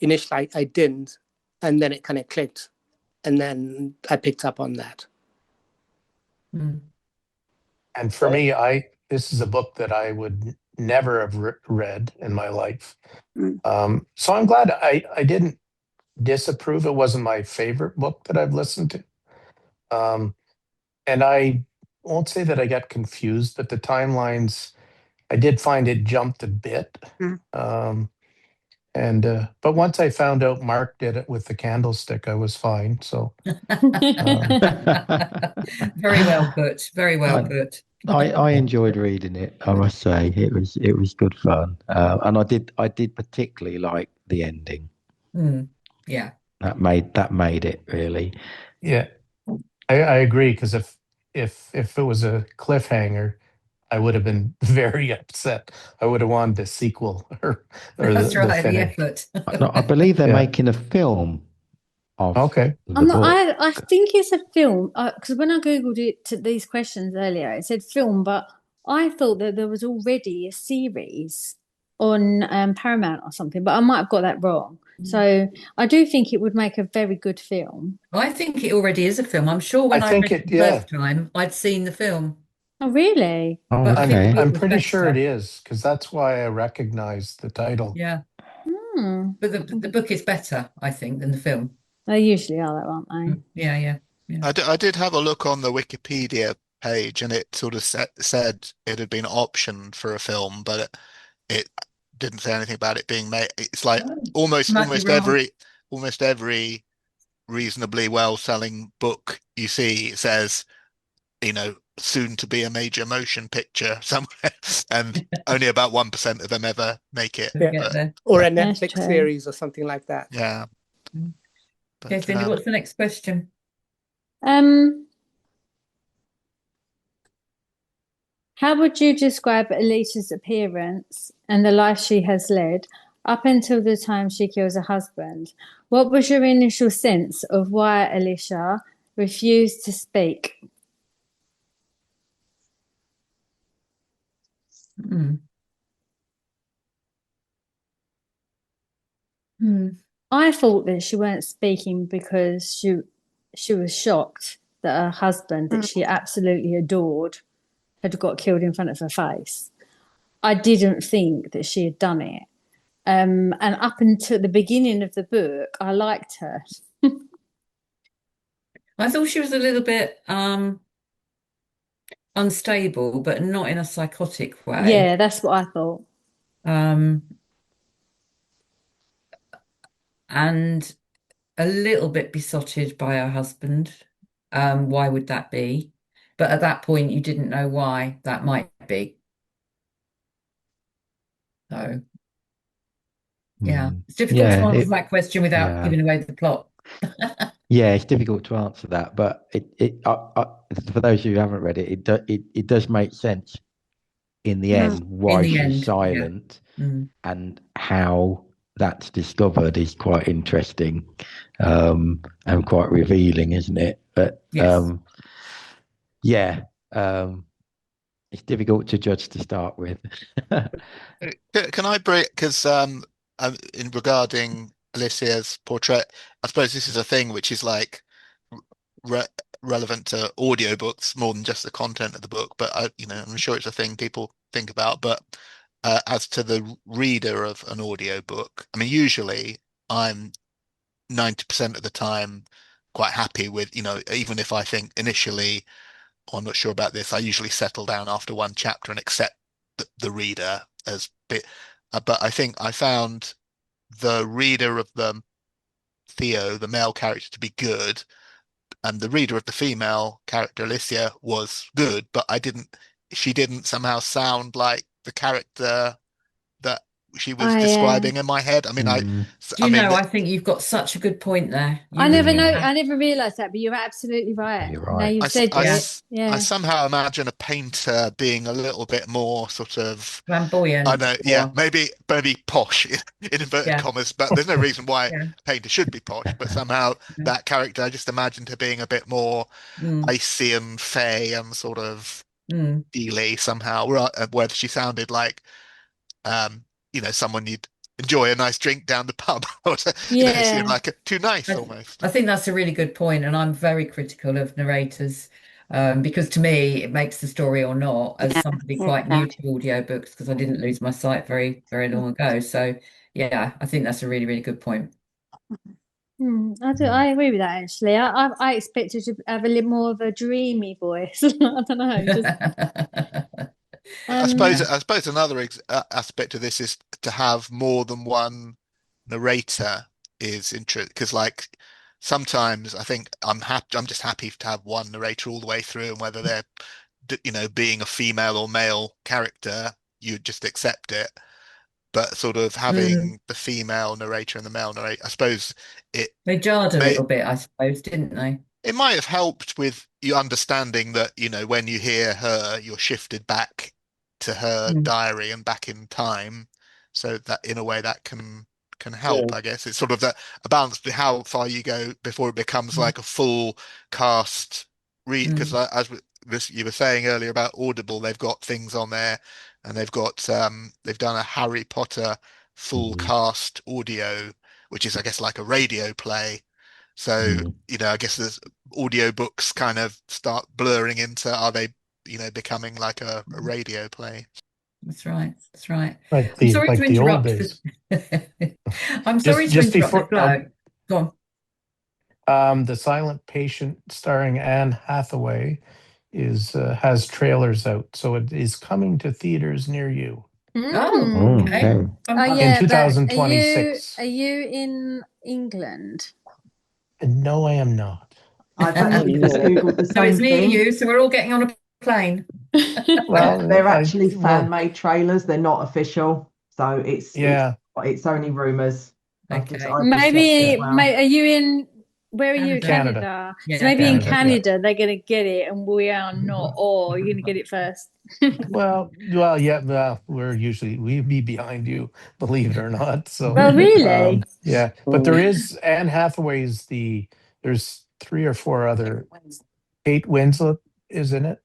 Initially, I didn't, and then it kind of clicked, and then I picked up on that. And for me, this is a book that I would never have read in my life. So I'm glad I didn't disapprove. It wasn't my favorite book that I've listened to. And I won't say that I got confused, but the timelines, I did find it jumped a bit. But once I found out Mark did it with the candlestick, I was fine. So very well put. Very well put. I enjoyed reading it. I must say it was good fun, and I did particularly like the ending. Yeah, that made it really. Yeah, I agree, because if it was a cliffhanger, I would have been very upset. I would have wanted a sequel or that's the right. The finish. effort. I believe they're making a film. Okay. I think it's a film, because when I googled it to these questions earlier, it said film, but I thought that there was already a series on Paramount or something, but I might have got that wrong. So I do think it would make a very good film. I think it already is a film. I'm sure when I read it the first time, I'd seen the film. Oh, really? But I'm pretty sure it is, because that's why I recognized the title. Yeah. But the book is better, I think, than the film. They usually are, though, aren't they? Yeah. I did have a look on the Wikipedia page, and it sort of said it had been optioned for a film, but it didn't say anything about it being made. It's like almost every reasonably well-selling book you see says, soon to be a major motion picture somewhere, and only about 1% of them ever make it. Or a Netflix series or something like that. Yeah. Okay, Cindy, what's the next question? How would you describe Alicia's appearance and the life she has led up until the time she kills her husband? What was your initial sense of why Alicia refused to speak? I thought that she weren't speaking because she was shocked that her husband, that she absolutely adored, had got killed in front of her face. I didn't think that she had done it. And up until the beginning of the book, I liked her. I thought she was a little bit unstable, but not in a psychotic way. Yeah, that's what I thought. And a little bit besotted by her husband. Why would that be? But at that point, you didn't know why that might be. So, yeah, it's difficult to answer that question without giving away the plot. Yeah, it's difficult to answer that, but for those of you who haven't read it, it does make sense in the end why she's silent, and how that's discovered is quite interesting, and quite revealing, isn't it? But it's difficult to judge to start with. Can I break, because in regarding Alicia's portrait. I suppose this is a thing which is like re relevant to audiobooks more than just the content of the book, but I'm sure it's a thing people think about. But as to the reader of an audiobook, I mean, usually I'm 90% of the time quite happy with, even if I think initially, oh, I'm not sure about this, I usually settle down after one chapter and accept the reader as bit. But I think I found the reader of Theo, the male character, to be good, and the reader of the female character, Alicia, was good, but she didn't somehow sound like the character that she was describing in my head. I mean, I think you've got such a good point there. I never realised that, but you're absolutely right. You're right. Now you've said it. Yeah. I somehow imagine a painter being a little bit more sort of flamboyant. I know, maybe posh in inverted commas, but there's no reason why a painter should be posh. But somehow that character, I just imagined her being a bit more icy and fey and sort of dealy somehow, where she sounded like someone you'd enjoy a nice drink down the pub. Seemed like too nice almost. I think that's a really good point, and I'm very critical of narrators because to me it makes the story or not, as somebody quite new to audiobooks, because I didn't lose my sight very, very long ago. So yeah, I think that's a really, really good point. I agree with that, actually. I expected to have a little more of a dreamy voice. I don't know. I suppose another aspect of this is to have more than one narrator is interesting, because like sometimes I think I'm just happy to have one narrator all the way through, and whether they're being a female or male character, you just accept it. But sort of having the female narrator and the male narrator, I suppose they jarred a little bit, I suppose, didn't they? It might have helped with you understanding that, when you hear her, you're shifted back to her diary and back in time, so that in a way that can help. I guess it's sort of a balance between how far you go before it becomes like a full cast read, because as you were saying earlier about Audible, they've got things on there, and they've done a Harry Potter full cast audio, which is I guess like a radio play. So I guess there's audiobooks kind of start blurring into, are they becoming like a radio play? That's right. Like I'm sorry to interrupt. I'm sorry to interrupt. Go on. The Silent Patient, starring Anne Hathaway, has trailers out, so it is coming to theaters near you. Oh, okay. In 2026. Are you in England? No, I am not. I've actually just Googled the same it's me thing. and you, so we're all getting on a plane. Well, they're actually fan-made trailers. They're not official, so it's only rumours. Okay. Maybe are you in? Where are you? Canada. So maybe in Canada they're going to get it, and we are not. Or you're going to get it first. We'd be behind you, believe it or not. So, well, really, but there is Anne Hathaway's there's 3 or 4 other. Kate Winslet is in it.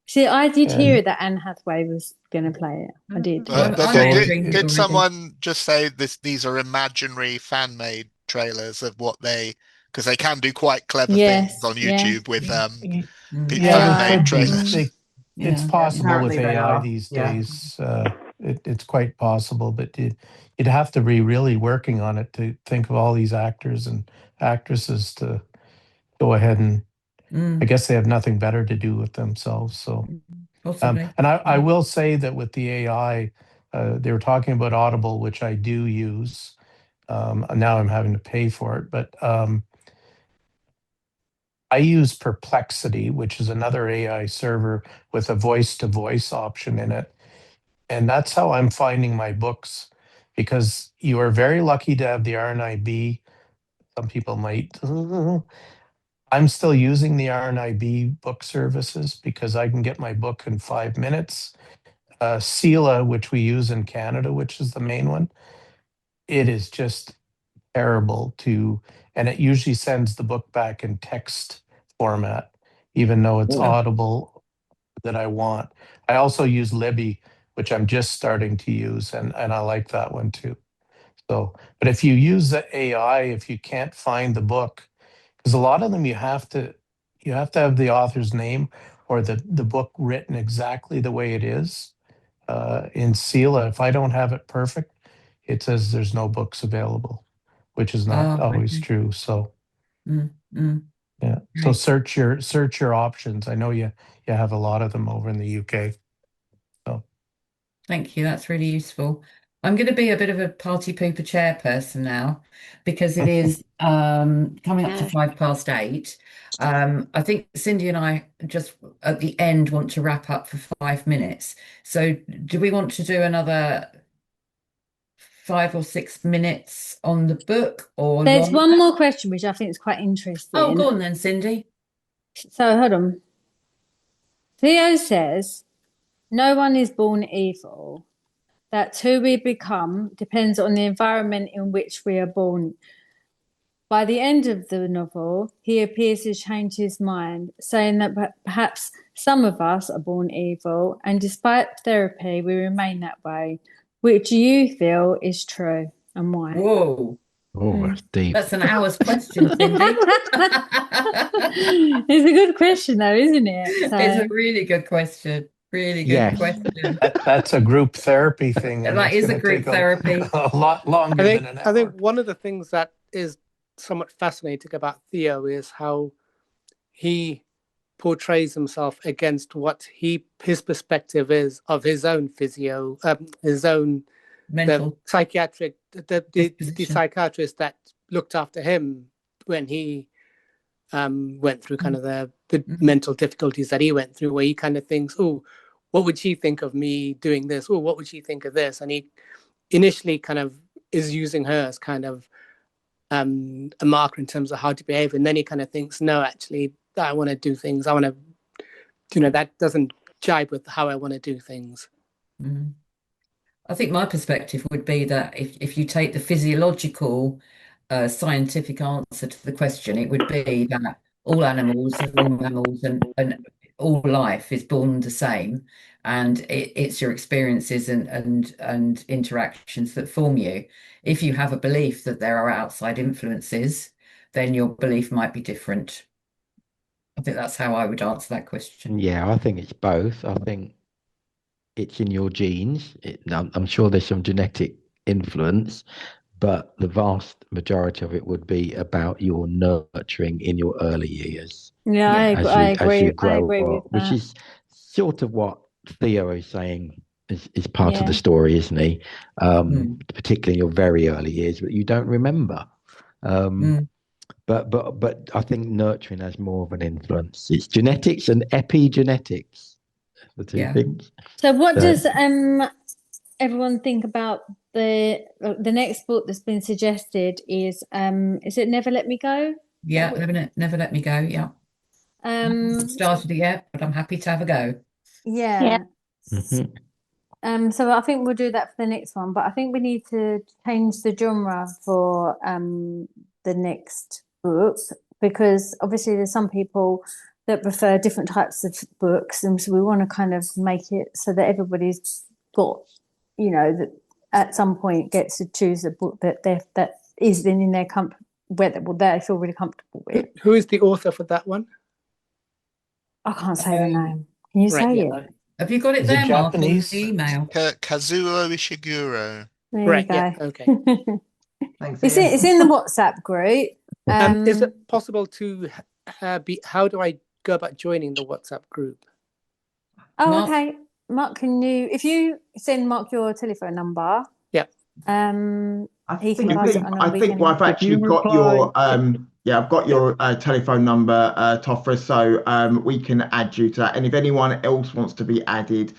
See, I did hear that Anne Hathaway was going to play it. I did. Did someone just say these are imaginary fan-made trailers of what because they can do quite clever things on YouTube with fan-made trailers. It's possible with AI these days. It's quite possible, but you'd have to be really working on it to think of all these actors and actresses to go ahead and I guess they have nothing better to do with themselves. So, and I will say that with the AI, they were talking about Audible, which I do use. Now I'm having to pay for it, but I use Perplexity, which is another AI server with a voice-to-voice option in it. And that's how I'm finding my books, because you are very lucky to have the RNIB. Some people might. I'm still using the RNIB book services because I can get my book in 5 minutes. Sela, which we use in Canada, which is the main one, it is just terrible and it usually sends the book back in text format, even though it's Audible that I want. I also use Libby, which I'm just starting to use, and I like that one too. So, but if you use the AI, if you can't find the book, because a lot of them you have to have the author's name or the book written exactly the way it is. In CELA, if I don't have it perfect, it says there's no books available, which is not always true. So yeah. So search your options. I know you have a lot of them over in the UK. So thank you. That's really useful. I'm going to be a bit of a party pooper chairperson now because it is coming up to 8:05. I think Cindy and I just at the end want to wrap up for 5 minutes. So do we want to do another 5 or 6 minutes on the book or There's longer? one more question which I think is quite interesting. Oh, go on then, Cindy. So hold on. Theo says, no one is born evil. That who we become depends on the environment in which we are born. By the end of the novel, he appears to change his mind, saying that perhaps some of us are born evil, and despite therapy, we remain that way. Which do you feel is true, and why? Whoa. Oh, that's deep. That's an hour's question, Cindy. It's a good question, though, isn't it? So, it's a really good question. Really good question. That's a group therapy thing. And that is a group therapy. A lot longer than an hour. I think one of the things that is somewhat fascinating about Theo is how he portrays himself against what his perspective is of his own his own mental psychiatric, the psychiatrist that looked after him when he went through kind of the mental difficulties that he went through, where he kind of thinks, oh, what would she think of me doing this? Oh, what would she think of this? And he initially kind of is using her as kind of a marker in terms of how to behave. And then he kind of thinks, no, actually, I want to do things. I want to, that doesn't jibe with how I want to do things. Mm. I think my perspective would be that if you take the physiological, scientific answer to the question, it would be that all animals and all mammals and all life is born the same, and it's your experiences and interactions that form you. If you have a belief that there are outside influences, then your belief might be different. I think that's how I would answer that question. Yeah, I think it's both. I think it's in your genes. I'm sure there's some genetic influence, but the vast majority of it would be about your nurturing in your early years. Yeah, I agree. As you grow I agree up, with that. which is sort of what Theo is saying is part of the story, isn't he? Particularly in your very early years, but you don't remember. But I think nurturing has more of an influence. It's genetics and epigenetics, the two things. So what does everyone think about the next book that's been suggested? Is it Never Let Me Go? Yeah, Never Let Me Go. Yeah. I haven't started it yet, but I'm happy to have a go. Yeah. So I think we'll do that for the next one, but I think we need to change the genre for the next book, because obviously there's some people that prefer different types of books, and so we want to kind of make it so that everybody's got, that at some point gets to choose a book that is then in their where they feel really comfortable with. Who is the author for that one? I can't say the name. Can you say it? Have you got it there, Mark, on the email? Kazuo Ishiguro. There you go. Yeah, okay. Thanks. It's in the WhatsApp group. Is it possible to how do I go about joining the WhatsApp group? Oh, Mark? okay. Mark, if you send Mark your telephone number? Yeah. I think I've actually got your I've got your telephone number, Tofra, so we can add you to that. And if anyone else wants to be added,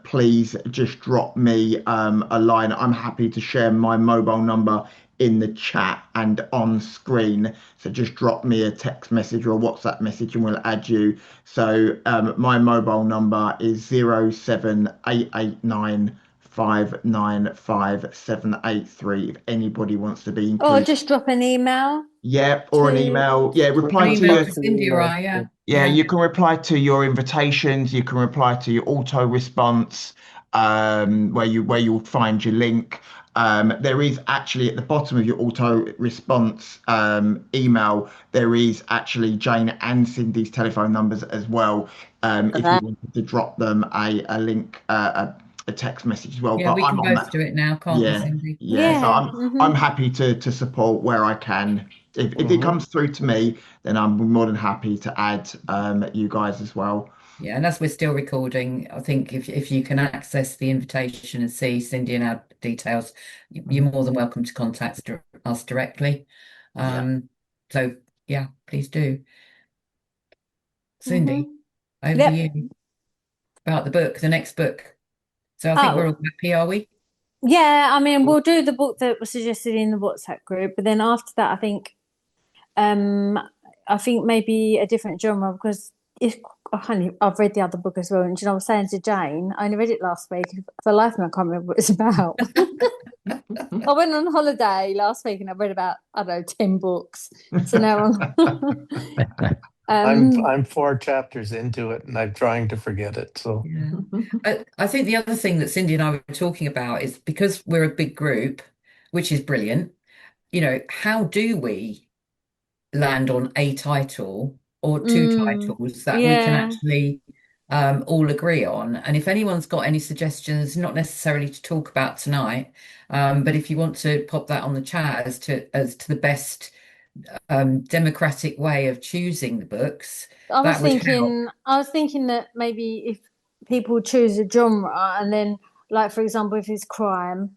please just drop me a line. I'm happy to share my mobile number in the chat and on screen. So just drop me a text message or a WhatsApp message and we'll add you. So my mobile number is 07889 595 if anybody wants to be included. Or just drop an email. Yeah, or an email. Yeah, reply to your Cindy, right? Yeah, you can reply to your invitations. You can reply to your auto response, where you'll find your link. There is actually at the bottom of your auto response email, there is actually Jane and Cindy's telephone numbers as well. If you wanted to drop them a link, a text message as well. Yeah, but we I'm can on both that. do it now, can't we, Yeah, Cindy? yeah. So Mm-hmm. I'm happy to support where I can. If it comes through to me, then I'm more than happy to add you guys as well. Yeah, and as we're still recording, I think if you can access the invitation and see Cindy and our details, you're more than welcome to contact us directly. So yeah, please do. Cindy, over to you about the book, the next book. So I think we're all happy, are we? Yeah, I mean, we'll do the book that was suggested in the WhatsApp group, but then after that, I think maybe a different genre, because I've read the other book as well, and I was saying to Jane, I only read it last week. For the life of me, I can't remember what it's about. I went on holiday last week and I read about, I don't know, 10 books. So now I'm 4 chapters into it and I'm trying to forget it. So yeah. I think the other thing that Cindy and I were talking about is, because we're a big group, which is brilliant, how do we land on a title or 2 titles that we can actually all agree on? And if anyone's got any suggestions, not necessarily to talk about tonight, but if you want to pop that on the chat as to the best democratic way of choosing the books, that would help. I was thinking that maybe if people choose a genre, and then, like, for example, if it's crime,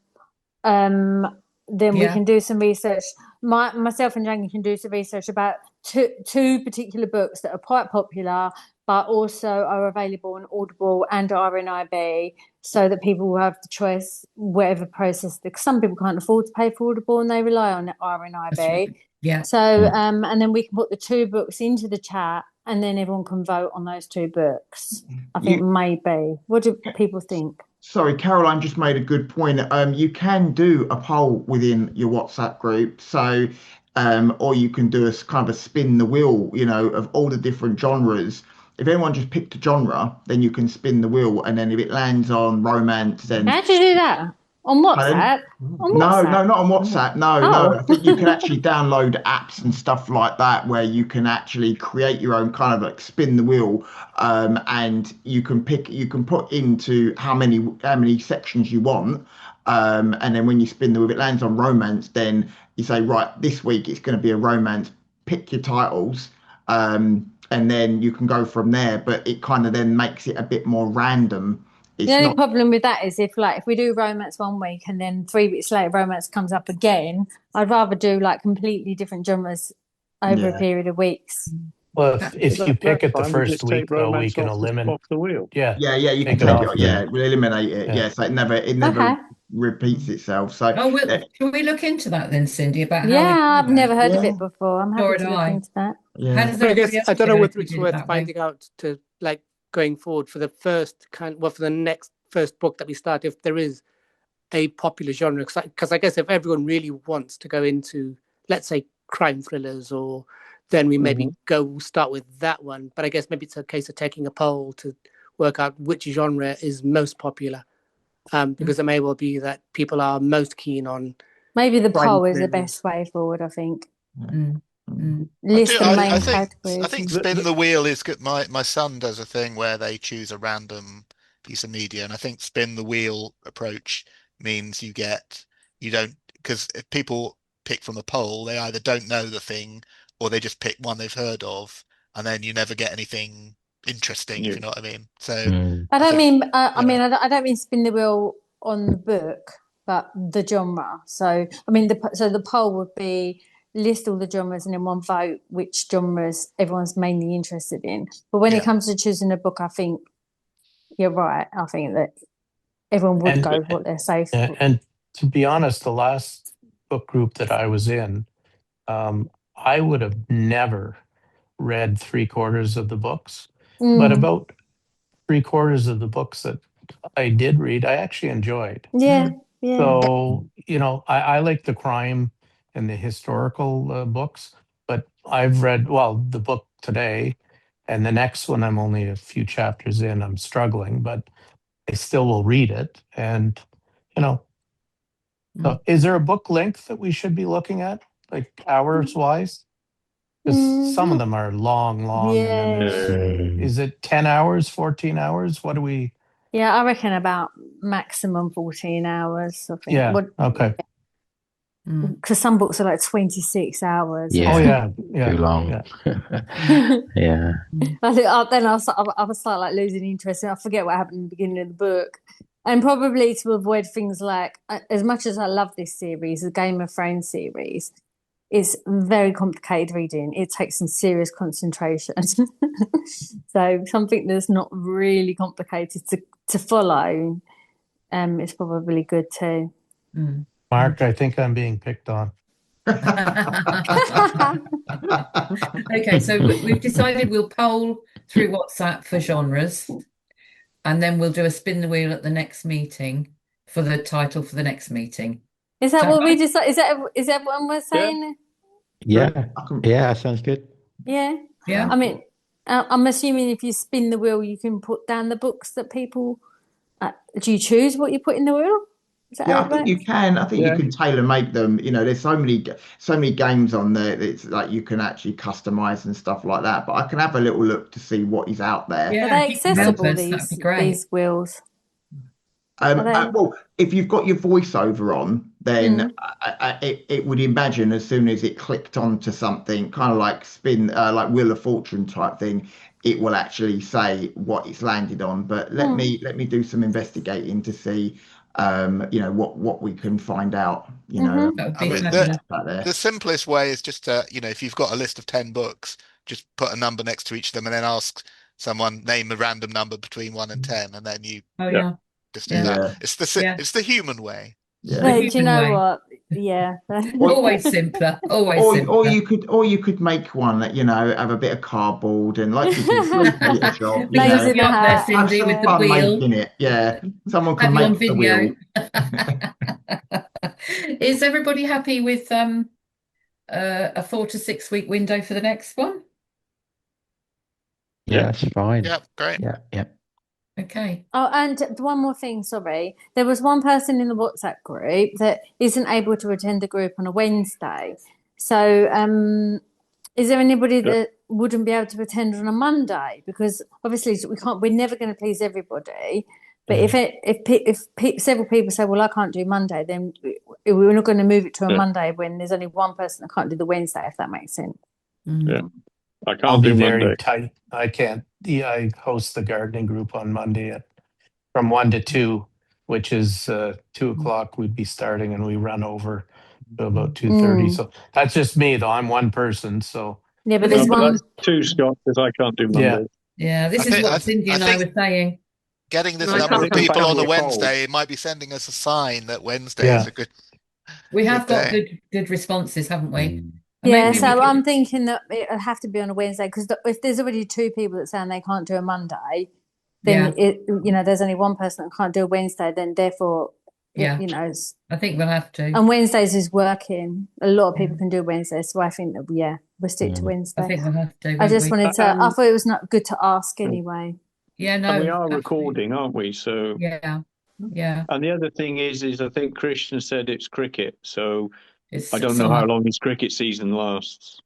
then we can do some research. Myself and Jane can do some research about two particular books that are quite popular, but also are available on Audible and RNIB, so that people will have the choice, whatever process. Because some people can't afford to pay for Audible and they rely on RNIB. Right. Yeah. So, and then we can put the 2 books into the chat, and then everyone can vote on those 2 books. I think maybe. What do people think? Sorry, Caroline just made a good point. You can do a poll within your WhatsApp group. So, or you can do a kind of a spin the wheel, of all the different genres. If anyone just picked a genre, then you can spin the wheel, and then if it lands on romance, then how'd you do that? On WhatsApp? No, not on WhatsApp. No. I think you can actually download apps and stuff like that where you can actually create your own kind of like spin the wheel, and you can put into how many sections you want, and then when you spin the wheel, if it lands on romance, then you say, right, this week it's going to be a romance. Pick your titles, and then you can go from there. But it kind of then makes it a bit more random. The only problem with that is if we do romance one week and then 3 weeks later romance comes up again, I'd rather do like completely different genres over a period of weeks. Well, if you pick it the first week, though, we can eliminate off the wheel. Yeah, you can take it. Yeah, we'll eliminate it. Yeah, so it never repeats itself. So, can we look into that then, Cindy? About how I've never heard of it before. I'm happy to look into that. Yeah, I don't know whether it's worth finding out to going forward for the first for the next first book that we start, if there is a popular genre, because I guess if everyone really wants to go into, let's say, crime thrillers, or then we maybe start with that one. But I guess maybe it's a case of taking a poll to work out which genre is most popular, because it may well be that people are most keen on. Maybe the poll is the best way forward, I think. List the main categories. I think spin the wheel is good. My son does a thing where they choose a random piece of media, and I think spin the wheel approach means you don't, because if people pick from a poll, they either don't know the thing or they just pick one they've heard of, and then you never get anything interesting, if you know what I mean. So I don't mean I don't mean spin the wheel on the book, but the genre. So I mean the poll would be list all the genres and then one vote which genres everyone's mainly interested in. But when it comes to choosing a book, I think you're right. I think that everyone would go with what they're safe. And to be honest, the last book group that I was in, I would have never read 3/4 of the books, but about 3/4 of the books that I did read, I actually enjoyed. Yeah. So, I like the crime and the historical books, but I've read, the book today and the next one, I'm only a few chapters in, I'm struggling, but I still will read it. And, So is there a book length that we should be looking at, like hours wise? Because some of them are long, and then is it 10 hours, 14 hours? What do we? Yeah, I reckon about maximum 14 hours, I think. Yeah, okay. Because some books are like 26 hours. Yeah. Oh, yeah. Too long. Yeah. Yeah. Then I start like losing interest, and I forget what happened in the beginning of the book. And probably to avoid things like, as much as I love this series, the Game of Thrones series, it's very complicated reading. It takes some serious concentration. So something that's not really complicated to follow is probably good too. Mark, I think I'm being picked on. Okay, so we've decided we'll poll through WhatsApp for genres, and then we'll do a spin the wheel at the next meeting for the title for the next meeting. Is that what we decided? Is that what we're saying? Yeah. Yeah, sounds good. Yeah. Yeah. I mean, I'm assuming if you spin the wheel, you can put down the books that people. Do you choose what you put in the wheel? Yeah, I think you can. I think you can tailor make them. You know, there's so many games on there. It's like you can actually customize and stuff like that. But I can have a little look to see what is out there. Are they accessible? These wheels. Well, if you've got your voiceover on, then it would imagine as soon as it clicked onto something, kind of like like Wheel of Fortune type thing, it will actually say what it's landed on. But let me do some investigating to see. You know what we can find out. You know, I mean, the simplest way is just to, you know, if you've got a list of 10 books, just put a number next to each of them, and then ask someone name a random number between 1 and 10, and then you just do that. It's the human way. Yeah. Do you know what? Yeah. Always simpler. Always simpler. Or you could make one that, you know, have a bit of cardboard and like you do Photoshop, you Names know, in the hat, Cindy, with the wheel. making it. Yeah. Someone can make the wheel. Is everybody happy with a 4 to 6 week window for the next one? Yeah, that's fine. Yeah, great. Yeah. Okay. Oh, and one more thing, sorry. There was one person in the WhatsApp group that isn't able to attend the group on a Wednesday. So is there anybody that wouldn't be able to attend on a Monday? Because obviously we're never going to please everybody. But if several people say, well, I can't do Monday, then we're not going to move it to a Monday when there's only one person that can't do the Wednesday, if that makes sense. Yeah. I can't I'll be do very Monday. tight. I can't. I host the gardening group on Monday from 1 to 2, which is 2 o'clock. We'd be starting, and we run over to about 2:30. So that's just me, though. I'm one person. So yeah, but there's one. That's 2, Scott, because I can't do Monday. Yeah, this is what Cindy and I were saying. Getting this number of people on a Wednesday might be sending us a sign that Wednesday is a good. We have got good responses, haven't we? Yeah, so I'm thinking that it'll have to be on a Wednesday, because if there's already 2 people that saying they can't do a Monday, then there's only one person that can't do a Wednesday, then therefore, you know, I think we'll have to. And Wednesdays is working. A lot of people can do Wednesdays, so I think that we'll stick to Wednesday. I think we'll have to. I just wanted to. I thought it was not good to ask anyway. Yeah, no. And we are recording, aren't we? So yeah. And the other thing is I think Christian said it's cricket, so I don't know how long his cricket season lasts.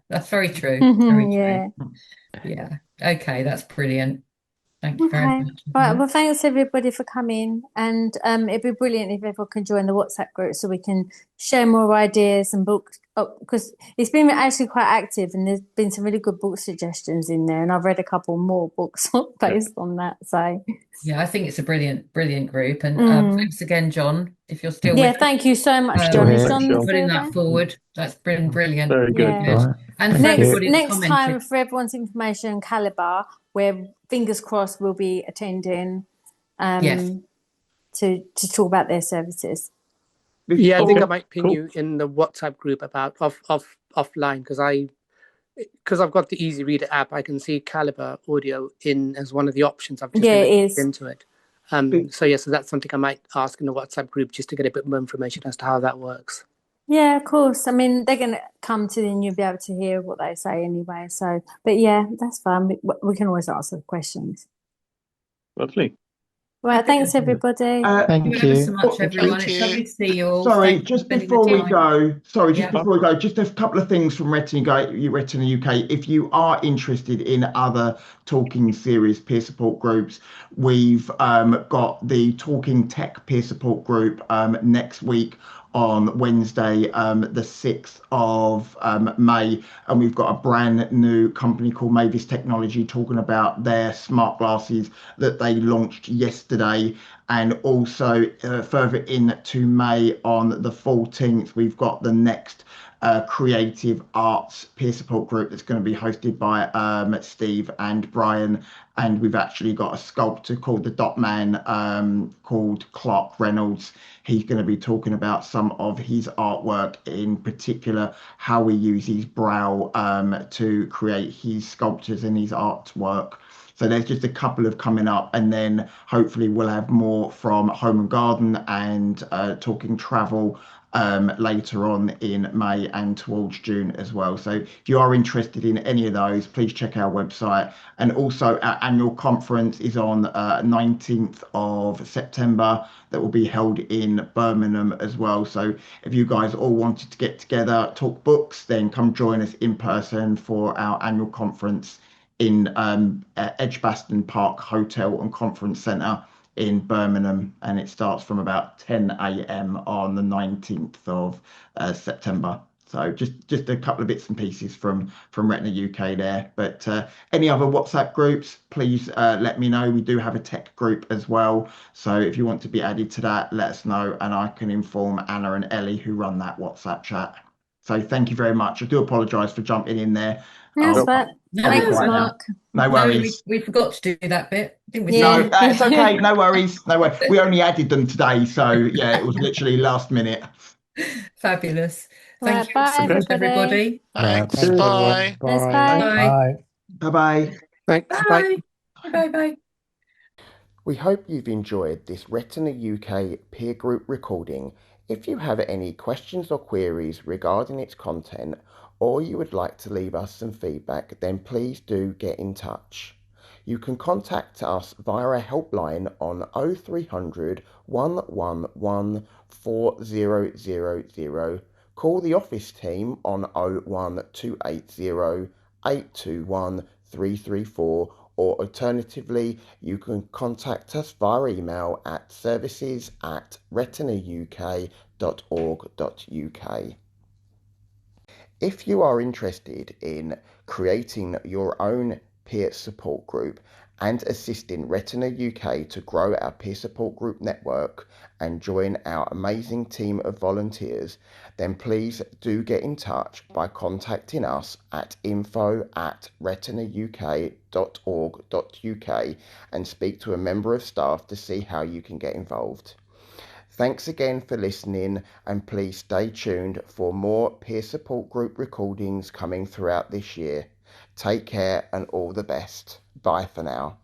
That's very true. Very true. Yeah. Okay, that's brilliant. Thank you very much. Right. Well, thanks everybody for coming, and it'd be brilliant if everyone can join the WhatsApp group so we can share more ideas and books. Because it's been actually quite active, and there's been some really good book suggestions in there, and I've read a couple more books based on that. So yeah, I think it's a brilliant group, and thanks again, John. If you're still with thank you so much, John. Is John putting that forward? That's been brilliant. Very good. Yeah. And next time, for everyone's information, Calibre, where fingers crossed we'll be attending to talk about their services. Yeah, I think I might ping you in the WhatsApp group about offline, because I've got the Easy Reader app. I can see Calibre audio in as one of the options. I've just looked into it. So that's something I might ask in the WhatsApp group, just to get a bit more information as to how that works. Yeah, of course. I mean, they're going to come to you and you'll be able to hear what they say anyway. So, but yeah, that's fine. We can always answer the questions. Lovely. Right, thanks everybody. Thank you ever so much, everyone. Thank It's you. lovely to see you all. Sorry, Thanks just for spending before the we time. go, Yeah. just a couple of things from Retina UK. If you are interested in other talking series peer support groups, we've got the Talking Tech peer support group next week on Wednesday, the 6th of May, and we've got a brand new company called Mavis Technology talking about their smart glasses that they launched yesterday. And also further into May on the 14th, we've got the next creative arts peer support group that's going to be hosted by Steve and Brian. And we've actually got a sculptor called the Dot Man, called Clark Reynolds. He's going to be talking about some of his artwork, in particular how he uses brow to create his sculptures and his artwork. So there's just a couple of coming up, and then hopefully we'll have more from Home and Garden and Talking Travel later on in May and towards June as well. So if you are interested in any of those, please check our website. And also our annual conference is on 19th of September that will be held in Birmingham as well. So if you guys all wanted to get together, talk books, then come join us in person for our annual conference in Edgbaston Park Hotel and Conference Centre in Birmingham, and it starts from about 10 a.m. on the 19th of September. So just a couple of bits and pieces from Retina UK there. But any other WhatsApp groups, please let me know. We do have a tech group as well. So if you want to be added to that, let us know, and I can inform Anna and Ellie who run that WhatsApp chat. So thank you very much. I do apologise for jumping in there. That's right. Thanks, Mark. No worries. We forgot to do that bit, didn't we? Yeah. No, it's okay. No worries. No worries. We only added them today, so yeah, it was literally last minute. Fabulous. Right, Thank you bye, so much, everybody. Thanks. Thanks, Bye. everyone. Thanks, Bye. bye. Bye. Thanks. Bye. Bye. We hope you've enjoyed this Retina UK peer group recording. If you have any questions or queries regarding its content, or you would like to leave us some feedback, then please do get in touch. You can contact us via our helpline on 0300 111 4000, call the office team on 01280 821 334, or alternatively, you can contact us via email at services@retinauk.org.uk. If you are interested in creating your own peer support group and assisting Retina UK to grow our peer support group network and join our amazing team of volunteers, then please do get in touch by contacting us at info@retinauk.org.uk and speak to a member of staff to see how you can get involved. Thanks again for listening, and please stay tuned for more peer support group recordings coming throughout this year. Take care and all the best. Bye for now.